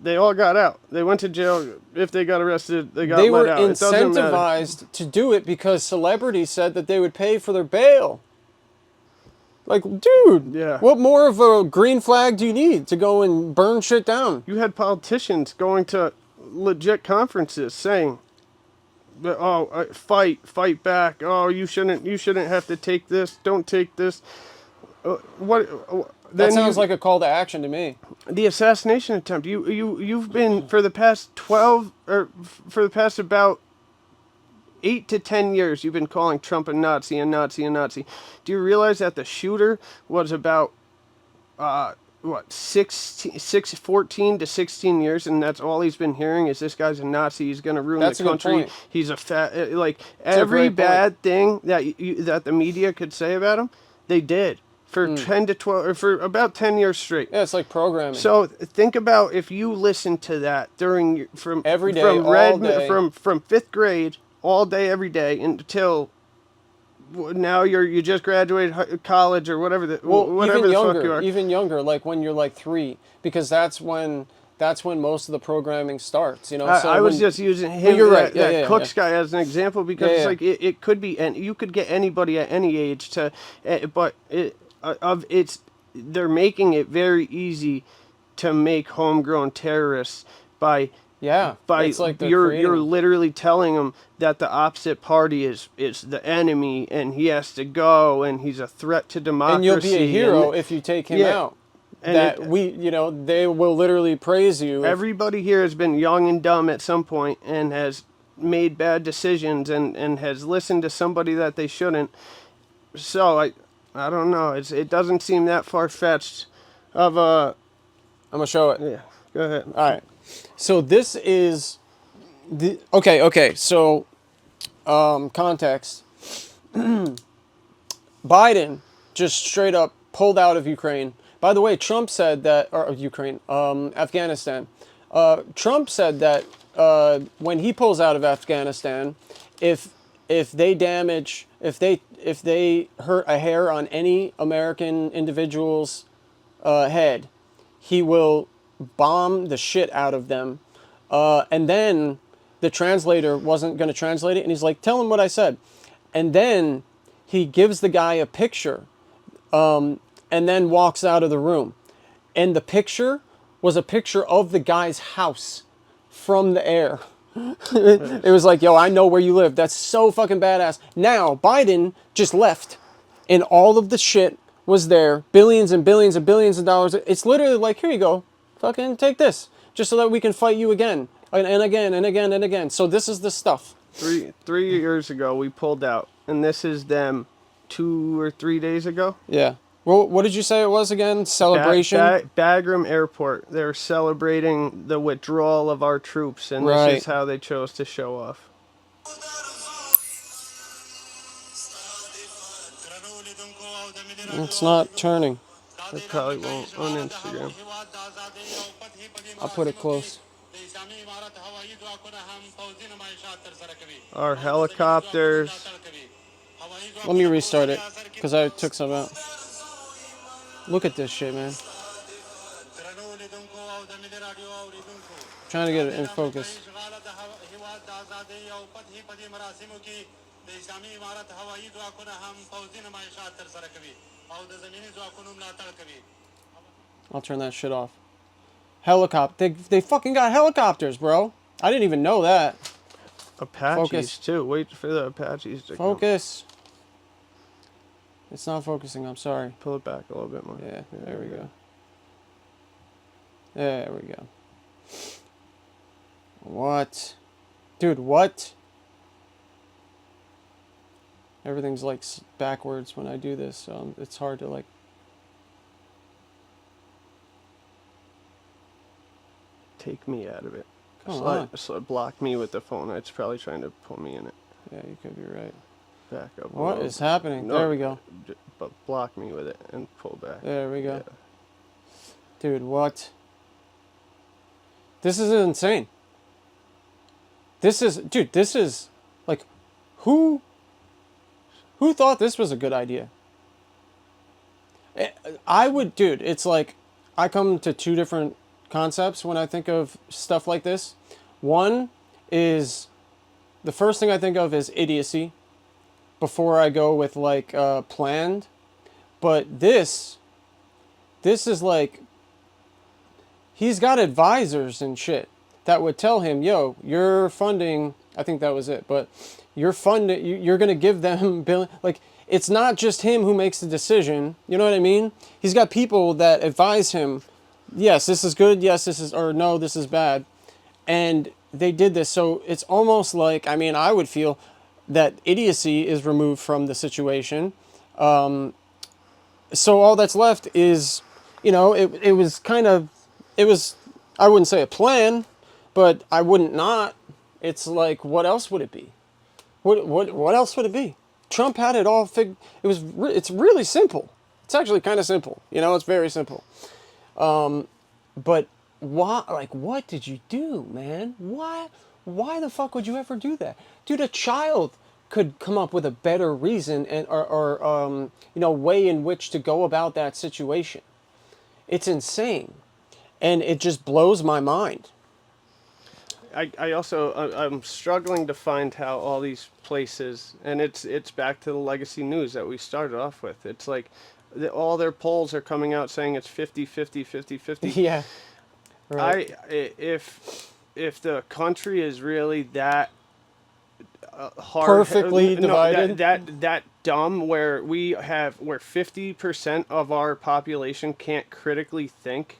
Speaker 2: they all got out. They went to jail. If they got arrested, they got let out.
Speaker 1: They were incentivized to do it because celebrities said that they would pay for their bail. Like, dude, what more of a green flag do you need to go and burn shit down?
Speaker 2: You had politicians going to legit conferences saying, fight back. Oh, you shouldn't have to take this. Don't take this.
Speaker 1: That sounds like a call to action to me.
Speaker 2: The assassination attempt. You've been for the past about 8 to 10 years, you've been calling Trump a Nazi, a Nazi, a Nazi. Do you realize that the shooter was about 14 to 16 years, and that's all he's been hearing is this guy's a Nazi. He's going to ruin the country. He's a fat. Like every bad thing that the media could say about him, They did. For 10 to 12, or for about 10 years straight.
Speaker 1: Yeah, it's like programming.
Speaker 2: So think about if you listen to that during from
Speaker 1: every day,
Speaker 2: from
Speaker 1: all day.
Speaker 2: from 5th grade, all day, every day, until now you just graduated college or whatever whatever the fuck you are.
Speaker 1: Even younger, like when you're like 3, because that's when most of the programming starts. You know,
Speaker 2: I was just using him,
Speaker 1: you're right.
Speaker 2: that Cooks guy as an example because it's like it could be, and you could get anybody at any age to, but they're making it very easy to make homegrown terrorists by
Speaker 1: it's like
Speaker 2: you're literally telling them that the opposite party is the enemy and he has to go and he's a threat to democracy.
Speaker 1: And you'll be a hero if you take him out. And they will literally praise you.
Speaker 2: Everybody here has been young and dumb at some point and has made bad decisions and has listened to somebody that they shouldn't. So I don't know. It doesn't seem that far-fetched of a...
Speaker 1: I'm going to show it.
Speaker 2: Yeah, go ahead.
Speaker 1: All right. So this is... Okay. So, context. Biden just straight up pulled out of Ukraine. By the way, Trump said that... Or Ukraine. Afghanistan. Trump said that when he pulls out of Afghanistan, if they hurt a hair on any American individual's head, he will bomb the shit out of them. And then the translator wasn't going to translate it, and he's like, tell him what I said. And then he gives the guy a picture, and then walks out of the room. And the picture was a picture of the guy's house from the air. It was like, yo, I know where you live. That's so fucking badass. Now, Biden just left, and all of the shit was there. Billions and billions and billions of dollars. It's literally like, here you go. Fucking take this. Just so that we can fight you again. And again, and again, and again. So this is the stuff.
Speaker 2: 3 years ago, we pulled out. And this is them 2 or 3 days ago.
Speaker 1: Yeah. Well, what did you say it was again? Celebration?
Speaker 2: Bagram Airport. They're celebrating the withdrawal of our troops, and this is how they chose to show off.
Speaker 1: It's not turning.
Speaker 2: It probably won't on Instagram.
Speaker 1: I'll put it close.
Speaker 2: Our helicopters.
Speaker 1: Let me restart it, because I took some out. Look at this shit, man. Trying to get it in focus. I'll turn that shit off. Helicopter. They fucking got helicopters, bro. I didn't even know that.
Speaker 2: Apaches,
Speaker 1: Focus.
Speaker 2: too. Wait for the Apaches to
Speaker 1: focus. It's not focusing, I'm sorry.
Speaker 2: Pull it back a little bit more.
Speaker 1: Yeah, there we go. There we go. What? Dude, what? Everything's like backwards when I do this, so it's hard to like...
Speaker 2: Take me out of it.
Speaker 1: Come on.
Speaker 2: So block me with the phone. It's probably trying to pull me in it.
Speaker 1: Yeah, you could be right.
Speaker 2: Back up.
Speaker 1: What is happening?
Speaker 2: No,
Speaker 1: there we go.
Speaker 2: But block me with it and pull back.
Speaker 1: There we go. Yeah. Dude, what? This is insane. This is, dude, this is, like, who thought this was a good idea? I would, dude, it's like, I come to 2 different concepts when I think of stuff like this. One is, the first thing I think of is idiocy before I go with like planned. But this is like, he's got advisors and shit that would tell him, yo, you're funding, I think that was it, but you're funding, you're going to give them billion, like, it's not just him who makes the decision, you know what I mean? He's got people that advise him, yes, this is good, yes, this is, or no, this is bad. And they did this, so it's almost like, I mean, I would feel that idiocy is removed from the situation. So all that's left is, you know, it was kind of, it was, I wouldn't say a plan, but I wouldn't not. It's like, what else would it be? What else would it be? Trump had it all it's really simple. It's actually kind of simple. It's very simple. But why? Like, what did you do, man? Why the fuck would you ever do that, dude? A child could come up with a better reason or way in which to go about that situation. It's insane, and it just blows my mind.
Speaker 2: I'm struggling to find how all these places, and it's back to the legacy news that we started off with. It's like all their polls are coming out saying it's 50-50, 50-50.
Speaker 1: Yeah. Right.
Speaker 2: If the country is really that hard,
Speaker 1: perfectly divided,
Speaker 2: that dumb, where 50% of our population can't critically think,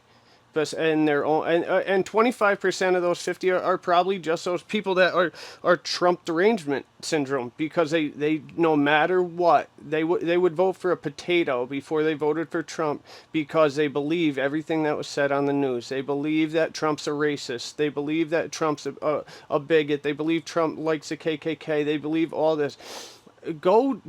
Speaker 2: and their own, and 25% of those 50 are probably just those people that are Trump derangement syndrome, because they no matter what they would vote for a potato before they voted for Trump, because they believe everything that was said on the news. They believe that Trump's a racist. They believe that Trump's a bigot. They believe Trump likes the KKK. They believe all this. Go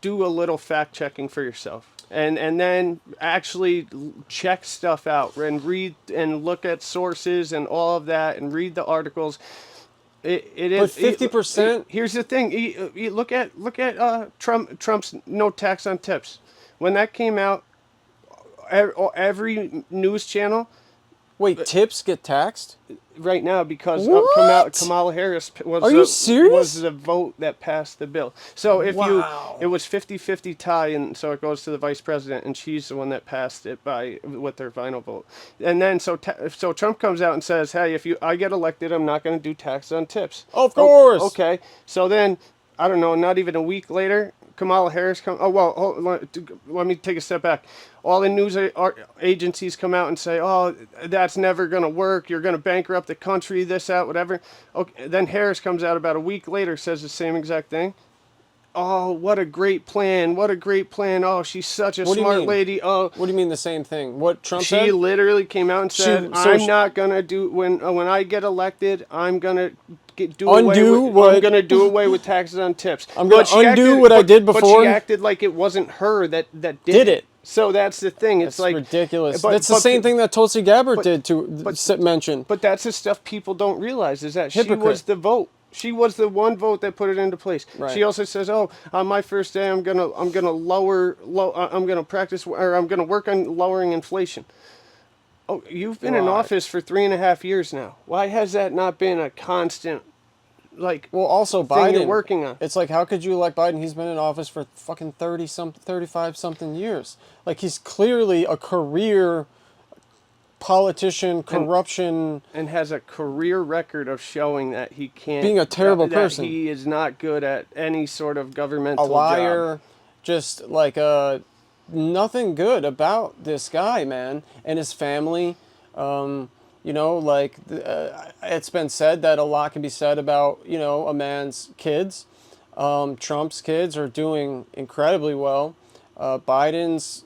Speaker 2: do a little fact checking for yourself. And then actually check stuff out and read and look at sources and all of that and read the articles. It is.
Speaker 1: But 50%.
Speaker 2: Here's the thing. Look at Trump's no tax on tips. When that came out, every news channel.
Speaker 1: Wait, tips get taxed
Speaker 2: right now because Kamala Harris was.
Speaker 1: Are you serious?
Speaker 2: Was the vote that passed the bill. So it was 50-50 tie, and so it goes to the vice president, and she's the one that passed it with their final vote. And then so Trump comes out and says, "Hey, if I get elected, I'm not going to do tax on tips."
Speaker 1: Of course.
Speaker 2: Okay. So then, I don't know, not even a week later, Kamala Harris comes. Oh well, let me take a step back. All the news agencies come out and say, "Oh, that's never going to work. You're going to bankrupt the country. This, that, whatever." Okay. Then Harris comes out about a week later, says the same exact thing. Oh, what a great plan! What a great plan! Oh, she's such a smart lady. Oh,
Speaker 1: what do you mean the same thing? What Trump
Speaker 2: said? She literally came out and said, "I'm not gonna do when I get elected. I'm gonna." I'm gonna do away with taxes on tips.
Speaker 1: I'm gonna undo what I did before.
Speaker 2: But she acted like it wasn't her that did it. So that's the thing. It's like
Speaker 1: ridiculous. That's the same thing that Tulsi Gabbard did to mention.
Speaker 2: But that's the stuff people don't realize, is that she was the vote. She was the one vote that put it into place. Right. She also says, "Oh, on my first day, I'm gonna work on lowering inflation." Oh, you've been in office for 3.5 years now. Why has that not been a constant,
Speaker 1: also
Speaker 2: thing
Speaker 1: Biden,
Speaker 2: you're working on?
Speaker 1: It's like, how could you elect Biden? He's been in office for fucking 35-something years. Like, he's clearly a career politician, corruption.
Speaker 2: And has a career record of showing that he can't.
Speaker 1: Being a terrible person.
Speaker 2: He is not good at any sort of governmental
Speaker 1: job. A liar,
Speaker 2: job.
Speaker 1: Just like nothing good about this guy, man, and his family. It's been said that a lot can be said about, a man's kids. Trump's kids are doing incredibly well. Biden's,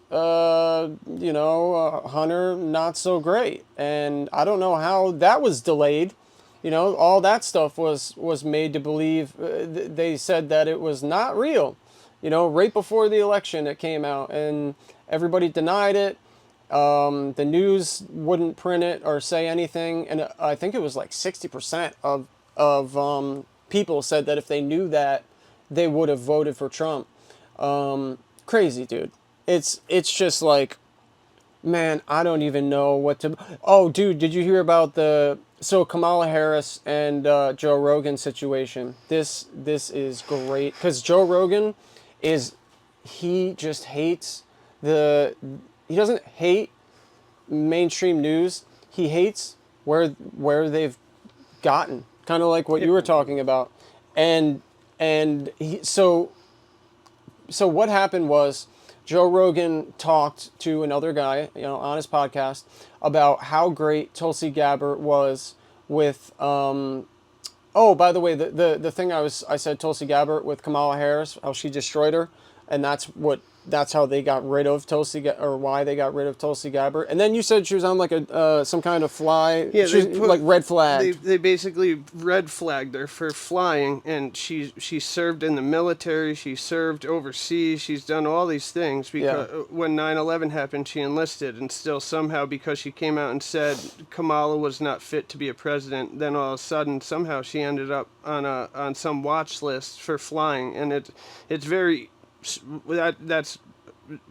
Speaker 1: Hunter, not so great. And I don't know how that was delayed. All that stuff was made to believe. They said that it was not real. Right before the election it came out, and everybody denied it. The news wouldn't print it or say anything, and I think it was like 60% of people said that if they knew that, they would have voted for Trump. Crazy, dude. It's just like, man, I don't even know what to. Oh, dude, did you hear about Kamala Harris and Joe Rogan situation? This is great, because Joe Rogan he just hates he doesn't hate mainstream news. He hates where they've gotten, kind of like what you were talking about. So what happened was, Joe Rogan talked to another guy, on his podcast about how great Tulsi Gabbard was with. Oh, by the way, the thing I said Tulsi Gabbard with Kamala Harris, how she destroyed her, and that's what that's how they got rid of Tulsi, or why they got rid of Tulsi Gabbard. And then you said she was on like a some kind of fly,
Speaker 2: Yeah,
Speaker 1: she was, like red flagged.
Speaker 2: They basically red flagged her for flying, and she served in the military. She served overseas. She's done all these things because when 9/11 happened, she enlisted, and still somehow because she came out and said Kamala was not fit to be a president, then all of a sudden somehow she ended up on some watch list for flying, and it's very that's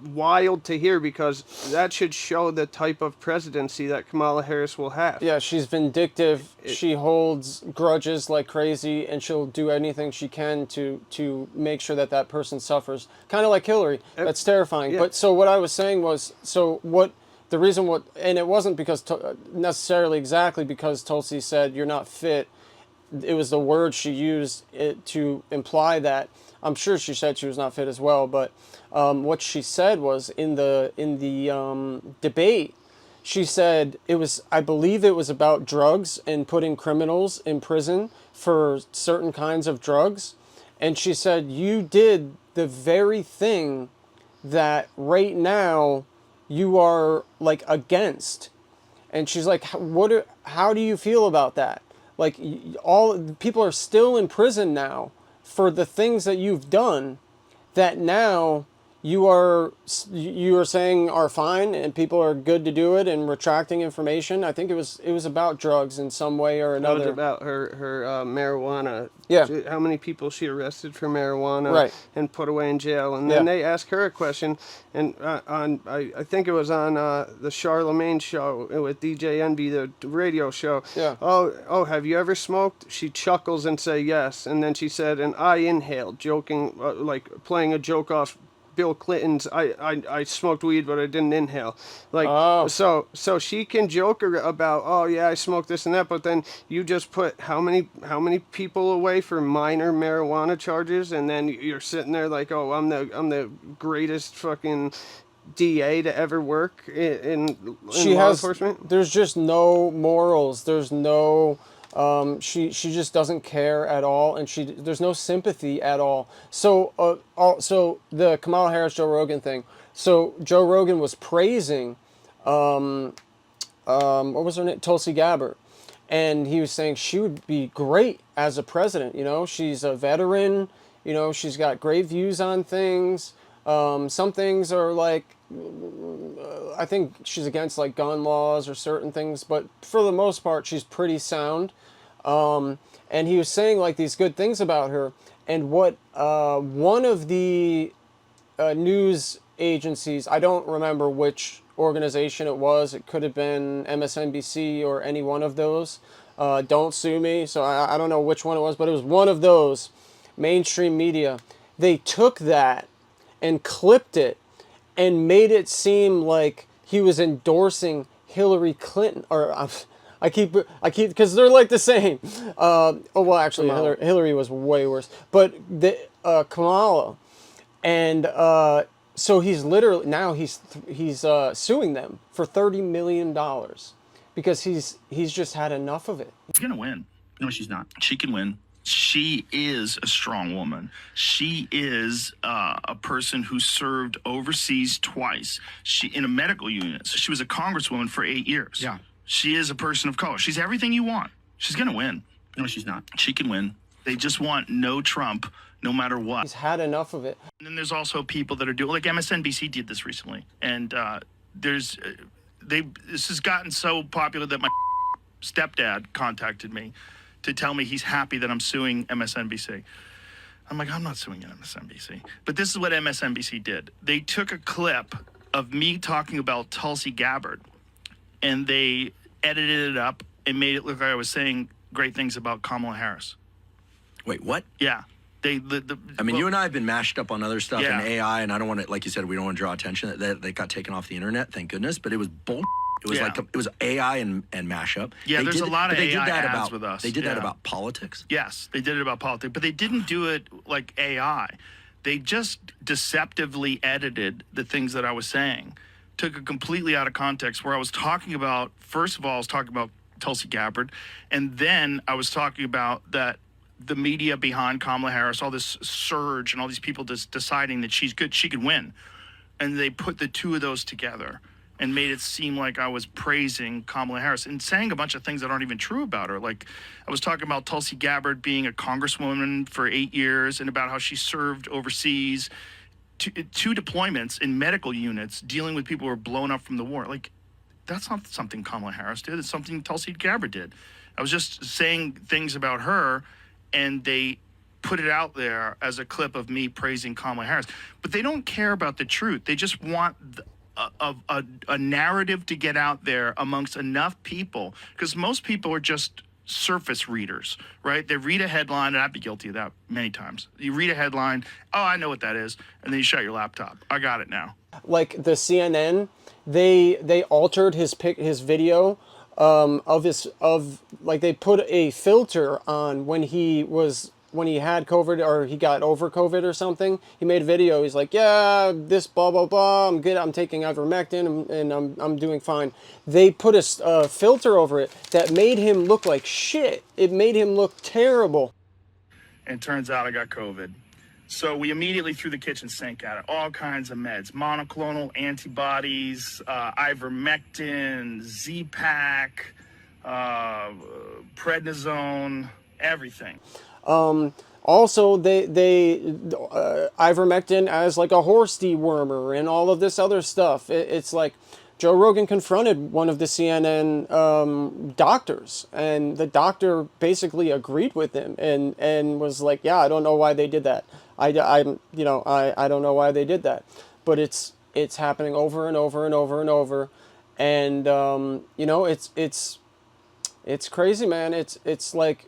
Speaker 2: wild to hear, because that should show the type of presidency that Kamala Harris will have.
Speaker 1: Yeah, she's vindictive. She holds grudges like crazy, and she'll do anything she can to make sure that that person suffers. Kind of like Hillary. That's terrifying. But so what I was saying was, and it wasn't because necessarily exactly because Tulsi said you're not fit. It was the word she used to imply that. I'm sure she said she was not fit as well, but what she said was in the debate, she said I believe it was about drugs and putting criminals in prison for certain kinds of drugs, and she said you did the very thing that right now you are like against, and she's like, how do you feel about that? Like all people are still in prison now for the things that you've done that now you are saying are fine and people are good to do it and retracting information. I think it was about drugs in some way or another.
Speaker 2: It was about her marijuana.
Speaker 1: Yeah.
Speaker 2: How many people she arrested for marijuana and put away in jail. And then they asked her a question, and I think it was on the Charlemagne show with DJ Envy, the radio show.
Speaker 1: Yeah.
Speaker 2: Oh, have you ever smoked? She chuckles and say yes. And then she said, and I inhaled, joking, like playing a joke off Bill Clinton's I smoked weed but I didn't inhale, like so she can joke about, oh yeah, I smoked this and that, but then you just put how many people away for minor marijuana charges, and then you're sitting there like, oh, I'm the greatest fucking DA to ever work in law enforcement.
Speaker 1: There's just no morals. There's no she just doesn't care at all, and there's no sympathy at all. So so the Kamala Harris Joe Rogan thing. So Joe Rogan was praising what was her name, Tulsi Gabbard, and he was saying she would be great as a president. You know, she's a veteran. You know, she's got great views on things. Some things are like, I think she's against like gun laws or certain things, but for the most part, she's pretty sound. And he was saying like these good things about her. And what one of the news agencies, I don't remember which organization it was. It could have been MSNBC or any one of those. Don't sue me. So I don't know which one it was, but it was one of those mainstream media. They took that and clipped it and made it seem like he was endorsing Hillary Clinton, or I keep because they're like the same. Well, actually, Hillary was way worse, but the Kamala, and so he's literally now he's suing them for $30 million because he's just had enough of it.
Speaker 7: She's gonna win. No, she's not. She can win. She is a strong woman. She is a person who served overseas twice. She in a medical unit. So she was a congresswoman for 8 years.
Speaker 8: Yeah.
Speaker 7: She is a person of color. She's everything you want. She's going to win.
Speaker 8: No, she's not.
Speaker 7: She can win. They just want no Trump, no matter what.
Speaker 1: He's had enough of it.
Speaker 7: And then there's also people that are doing, like MSNBC did this recently. And this has gotten so popular that my stepdad contacted me to tell me he's happy that I'm suing MSNBC. I'm like, I'm not suing MSNBC. But this is what MSNBC did. They took a clip of me talking about Tulsi Gabbard, and they edited it up and made it look like I was saying great things about Kamala Harris.
Speaker 9: Wait, what?
Speaker 7: Yeah.
Speaker 9: I mean, you and I have been mashed up on other stuff and AI, and I don't want to, like you said, we don't want to draw attention that they got taken off the internet, thank goodness, but it was bull. It was like it was AI and mashup.
Speaker 7: Yeah, there's a lot of AI ads with us.
Speaker 9: They did that about politics?
Speaker 7: Yes, they did it about politics, but they didn't do it like AI. They just deceptively edited the things that I was saying, took it completely out of context, where I was talking about, first of all, I was talking about Tulsi Gabbard, and then I was talking about that the media behind Kamala Harris, all this surge and all these people just deciding that she's good, she could win.
Speaker 11: and they put the two of those together and made it seem like I was praising Kamala Harris and saying a bunch of things that aren't even true about her. Like, I was talking about Tulsi Gabbard being a congresswoman for 8 years and about how she served overseas, two deployments in medical units dealing with people who were blown up from the war. Like, that's not something Kamala Harris did. It's something Tulsi Gabbard did. I was just saying things about her, and they put it out there as a clip of me praising Kamala Harris. But they don't care about the truth. They just want a narrative to get out there amongst enough people, because most people are just surface readers, right? They read a headline, and I'd be guilty of that many times. You read a headline, oh, I know what that is, and then you shut your laptop. I got it now.
Speaker 1: Like the CNN, they altered his video like they put a filter on when he had COVID or he got over COVID or something. He made a video. He's like, yeah, this blah, blah, blah. I'm good. I'm taking ivermectin and I'm doing fine. They put a filter over it that made him look like shit. It made him look terrible.
Speaker 11: And it turns out I got COVID. So we immediately threw the kitchen sink at it. All kinds of meds, monoclonal antibodies, ivermectin, Z-Pak, prednisone, everything.
Speaker 1: Also, they ivermectin as like a horse dewormer and all of this other stuff. It's like Joe Rogan confronted one of the CNN doctors, and the doctor basically agreed with him and was like, yeah, I don't know why they did that. I don't know why they did that, but it's happening over and over and over and over, and it's crazy, man. It's like,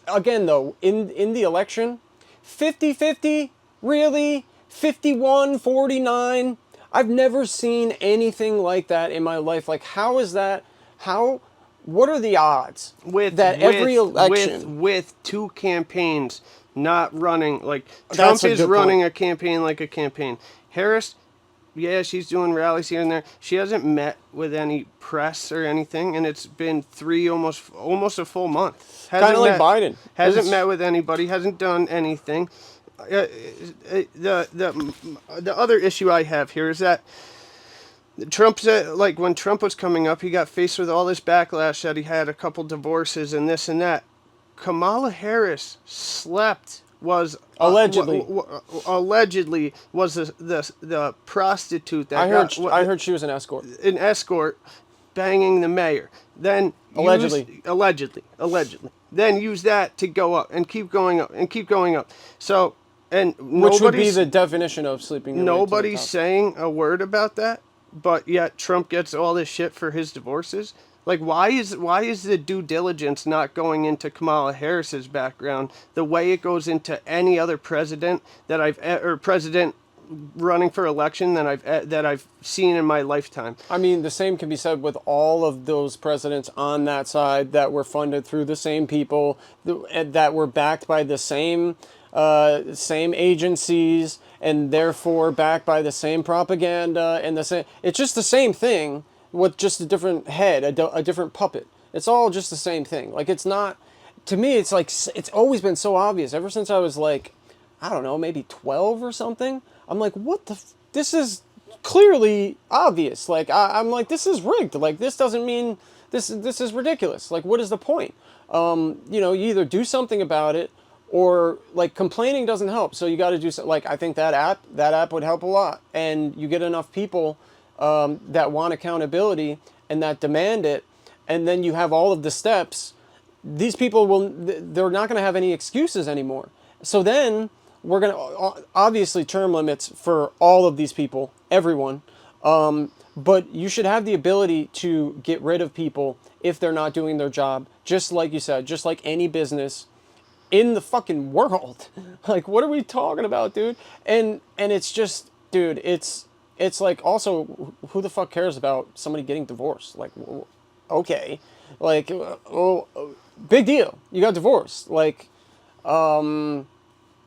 Speaker 1: again though, in the election, 50-50, really, 51-49. I've never seen anything like that in my life. Like, how is that? What are the odds every election
Speaker 2: with two campaigns not running, like Trump is running a campaign like a campaign. Harris, yeah, she's doing rallies here and there. She hasn't met with any press or anything, and it's been almost a full month.
Speaker 1: Kind of like Biden.
Speaker 2: Hasn't met with anybody, hasn't done anything. The other issue I have here is that Trump said, like, when Trump was coming up, he got faced with all this backlash that he had a couple divorces and this and that. Kamala Harris was allegedly was the prostitute that
Speaker 1: I heard she was an escort.
Speaker 2: An escort banging the mayor. Then allegedly. Then use that to go up and keep going up and keep going up. So, and
Speaker 1: which would be the definition of sleeping.
Speaker 2: Nobody's saying a word about that, but yet Trump gets all this shit for his divorces. Like, why is the due diligence not going into Kamala Harris's background the way it goes into any other president president running for election that I've seen in my lifetime?
Speaker 1: I mean, the same can be said with all of those presidents on that side that were funded through the same people, that were backed by the same agencies, and therefore backed by the same propaganda and the same. It's just the same thing with just a different head, a different puppet. It's all just the same thing. Like, it's not. To me, it's like it's always been so obvious. Ever since I was like, I don't know, maybe 12 or something. I'm like, what the? This is clearly obvious. Like, I'm like, this is rigged. Like, this doesn't mean this is ridiculous. Like, what is the point? You either do something about it, or like complaining doesn't help. So you got to do something. Like, I think that app would help a lot, and you get enough people that want accountability and that demand it, and then you have all of the steps. These people they're not going to have any excuses anymore. So then we're going to, obviously, term limits for all of these people, everyone. But you should have the ability to get rid of people if they're not doing their job. Just like you said, just like any business in the fucking world. Like, what are we talking about, dude? And it's just, dude, it's like, also, who the fuck cares about somebody getting divorced? Like, okay. Like, big deal. You got divorced. Like, I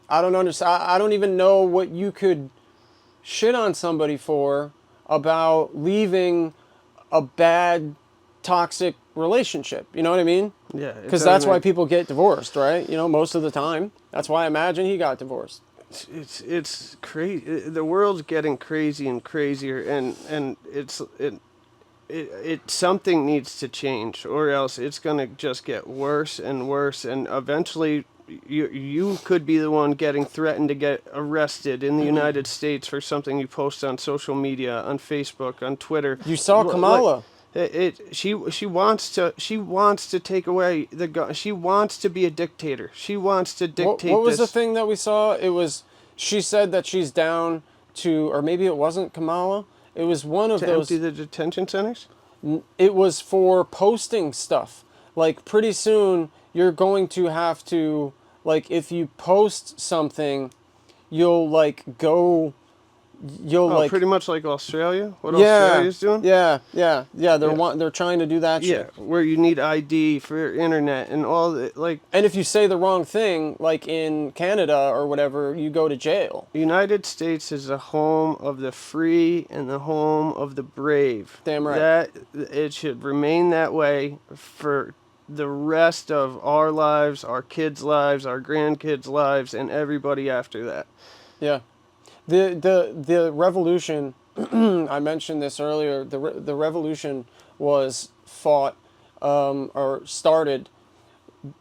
Speaker 1: don't understand. I don't even know what you could shit on somebody for about leaving a bad, toxic relationship. You know what I mean?
Speaker 2: Yeah.
Speaker 1: Because that's why people get divorced, right? Most of the time. That's why I imagine he got divorced.
Speaker 2: It's crazy. The world's getting crazy and crazier, and it something needs to change, or else it's gonna just get worse and worse, and eventually you could be the one getting threatened to get arrested in the United States for something you post on social media, on Facebook, on Twitter.
Speaker 1: You saw Kamala.
Speaker 2: She wants to take away the gun. She wants to be a dictator. She wants to dictate.
Speaker 1: What was the thing that we saw? It was, she said that she's down to, or maybe it wasn't Kamala. It was one of those.
Speaker 2: To empty the detention centers?
Speaker 1: It was for posting stuff. Like, pretty soon you're going to have to, like, if you post something, you'll
Speaker 2: pretty much like Australia. What Australia's doing?
Speaker 1: Yeah. They're trying to do that shit.
Speaker 2: Yeah, where you need ID for your internet and all that. Like,
Speaker 1: and if you say the wrong thing, like in Canada or whatever, you go to jail.
Speaker 2: The United States is the home of the free and the home of the brave.
Speaker 1: Damn right.
Speaker 2: That it should remain that way for the rest of our lives, our kids' lives, our grandkids' lives, and everybody after that.
Speaker 1: Yeah. The revolution, I mentioned this earlier, the revolution was fought or started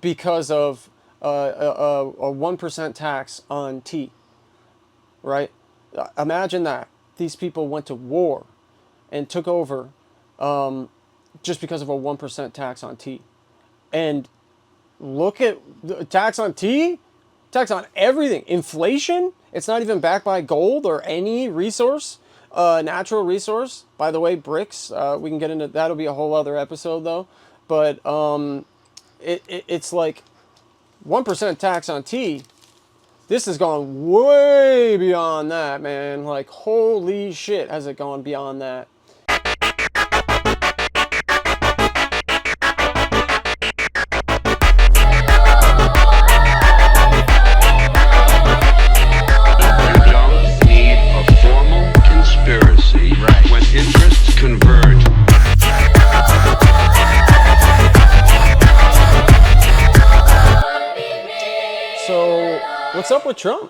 Speaker 1: because of a 1% tax on tea, right? Imagine that. These people went to war and took over just because of a 1% tax on tea. And look at the tax on tea, tax on everything, inflation. It's not even backed by gold or any resource, natural resource. By the way, bricks, we can get into, that'll be a whole other episode though. But it's like 1% tax on tea. This has gone way beyond that, man. Like, holy shit, has it gone beyond that.
Speaker 5: When interests converge.
Speaker 1: So, what's up with Trump?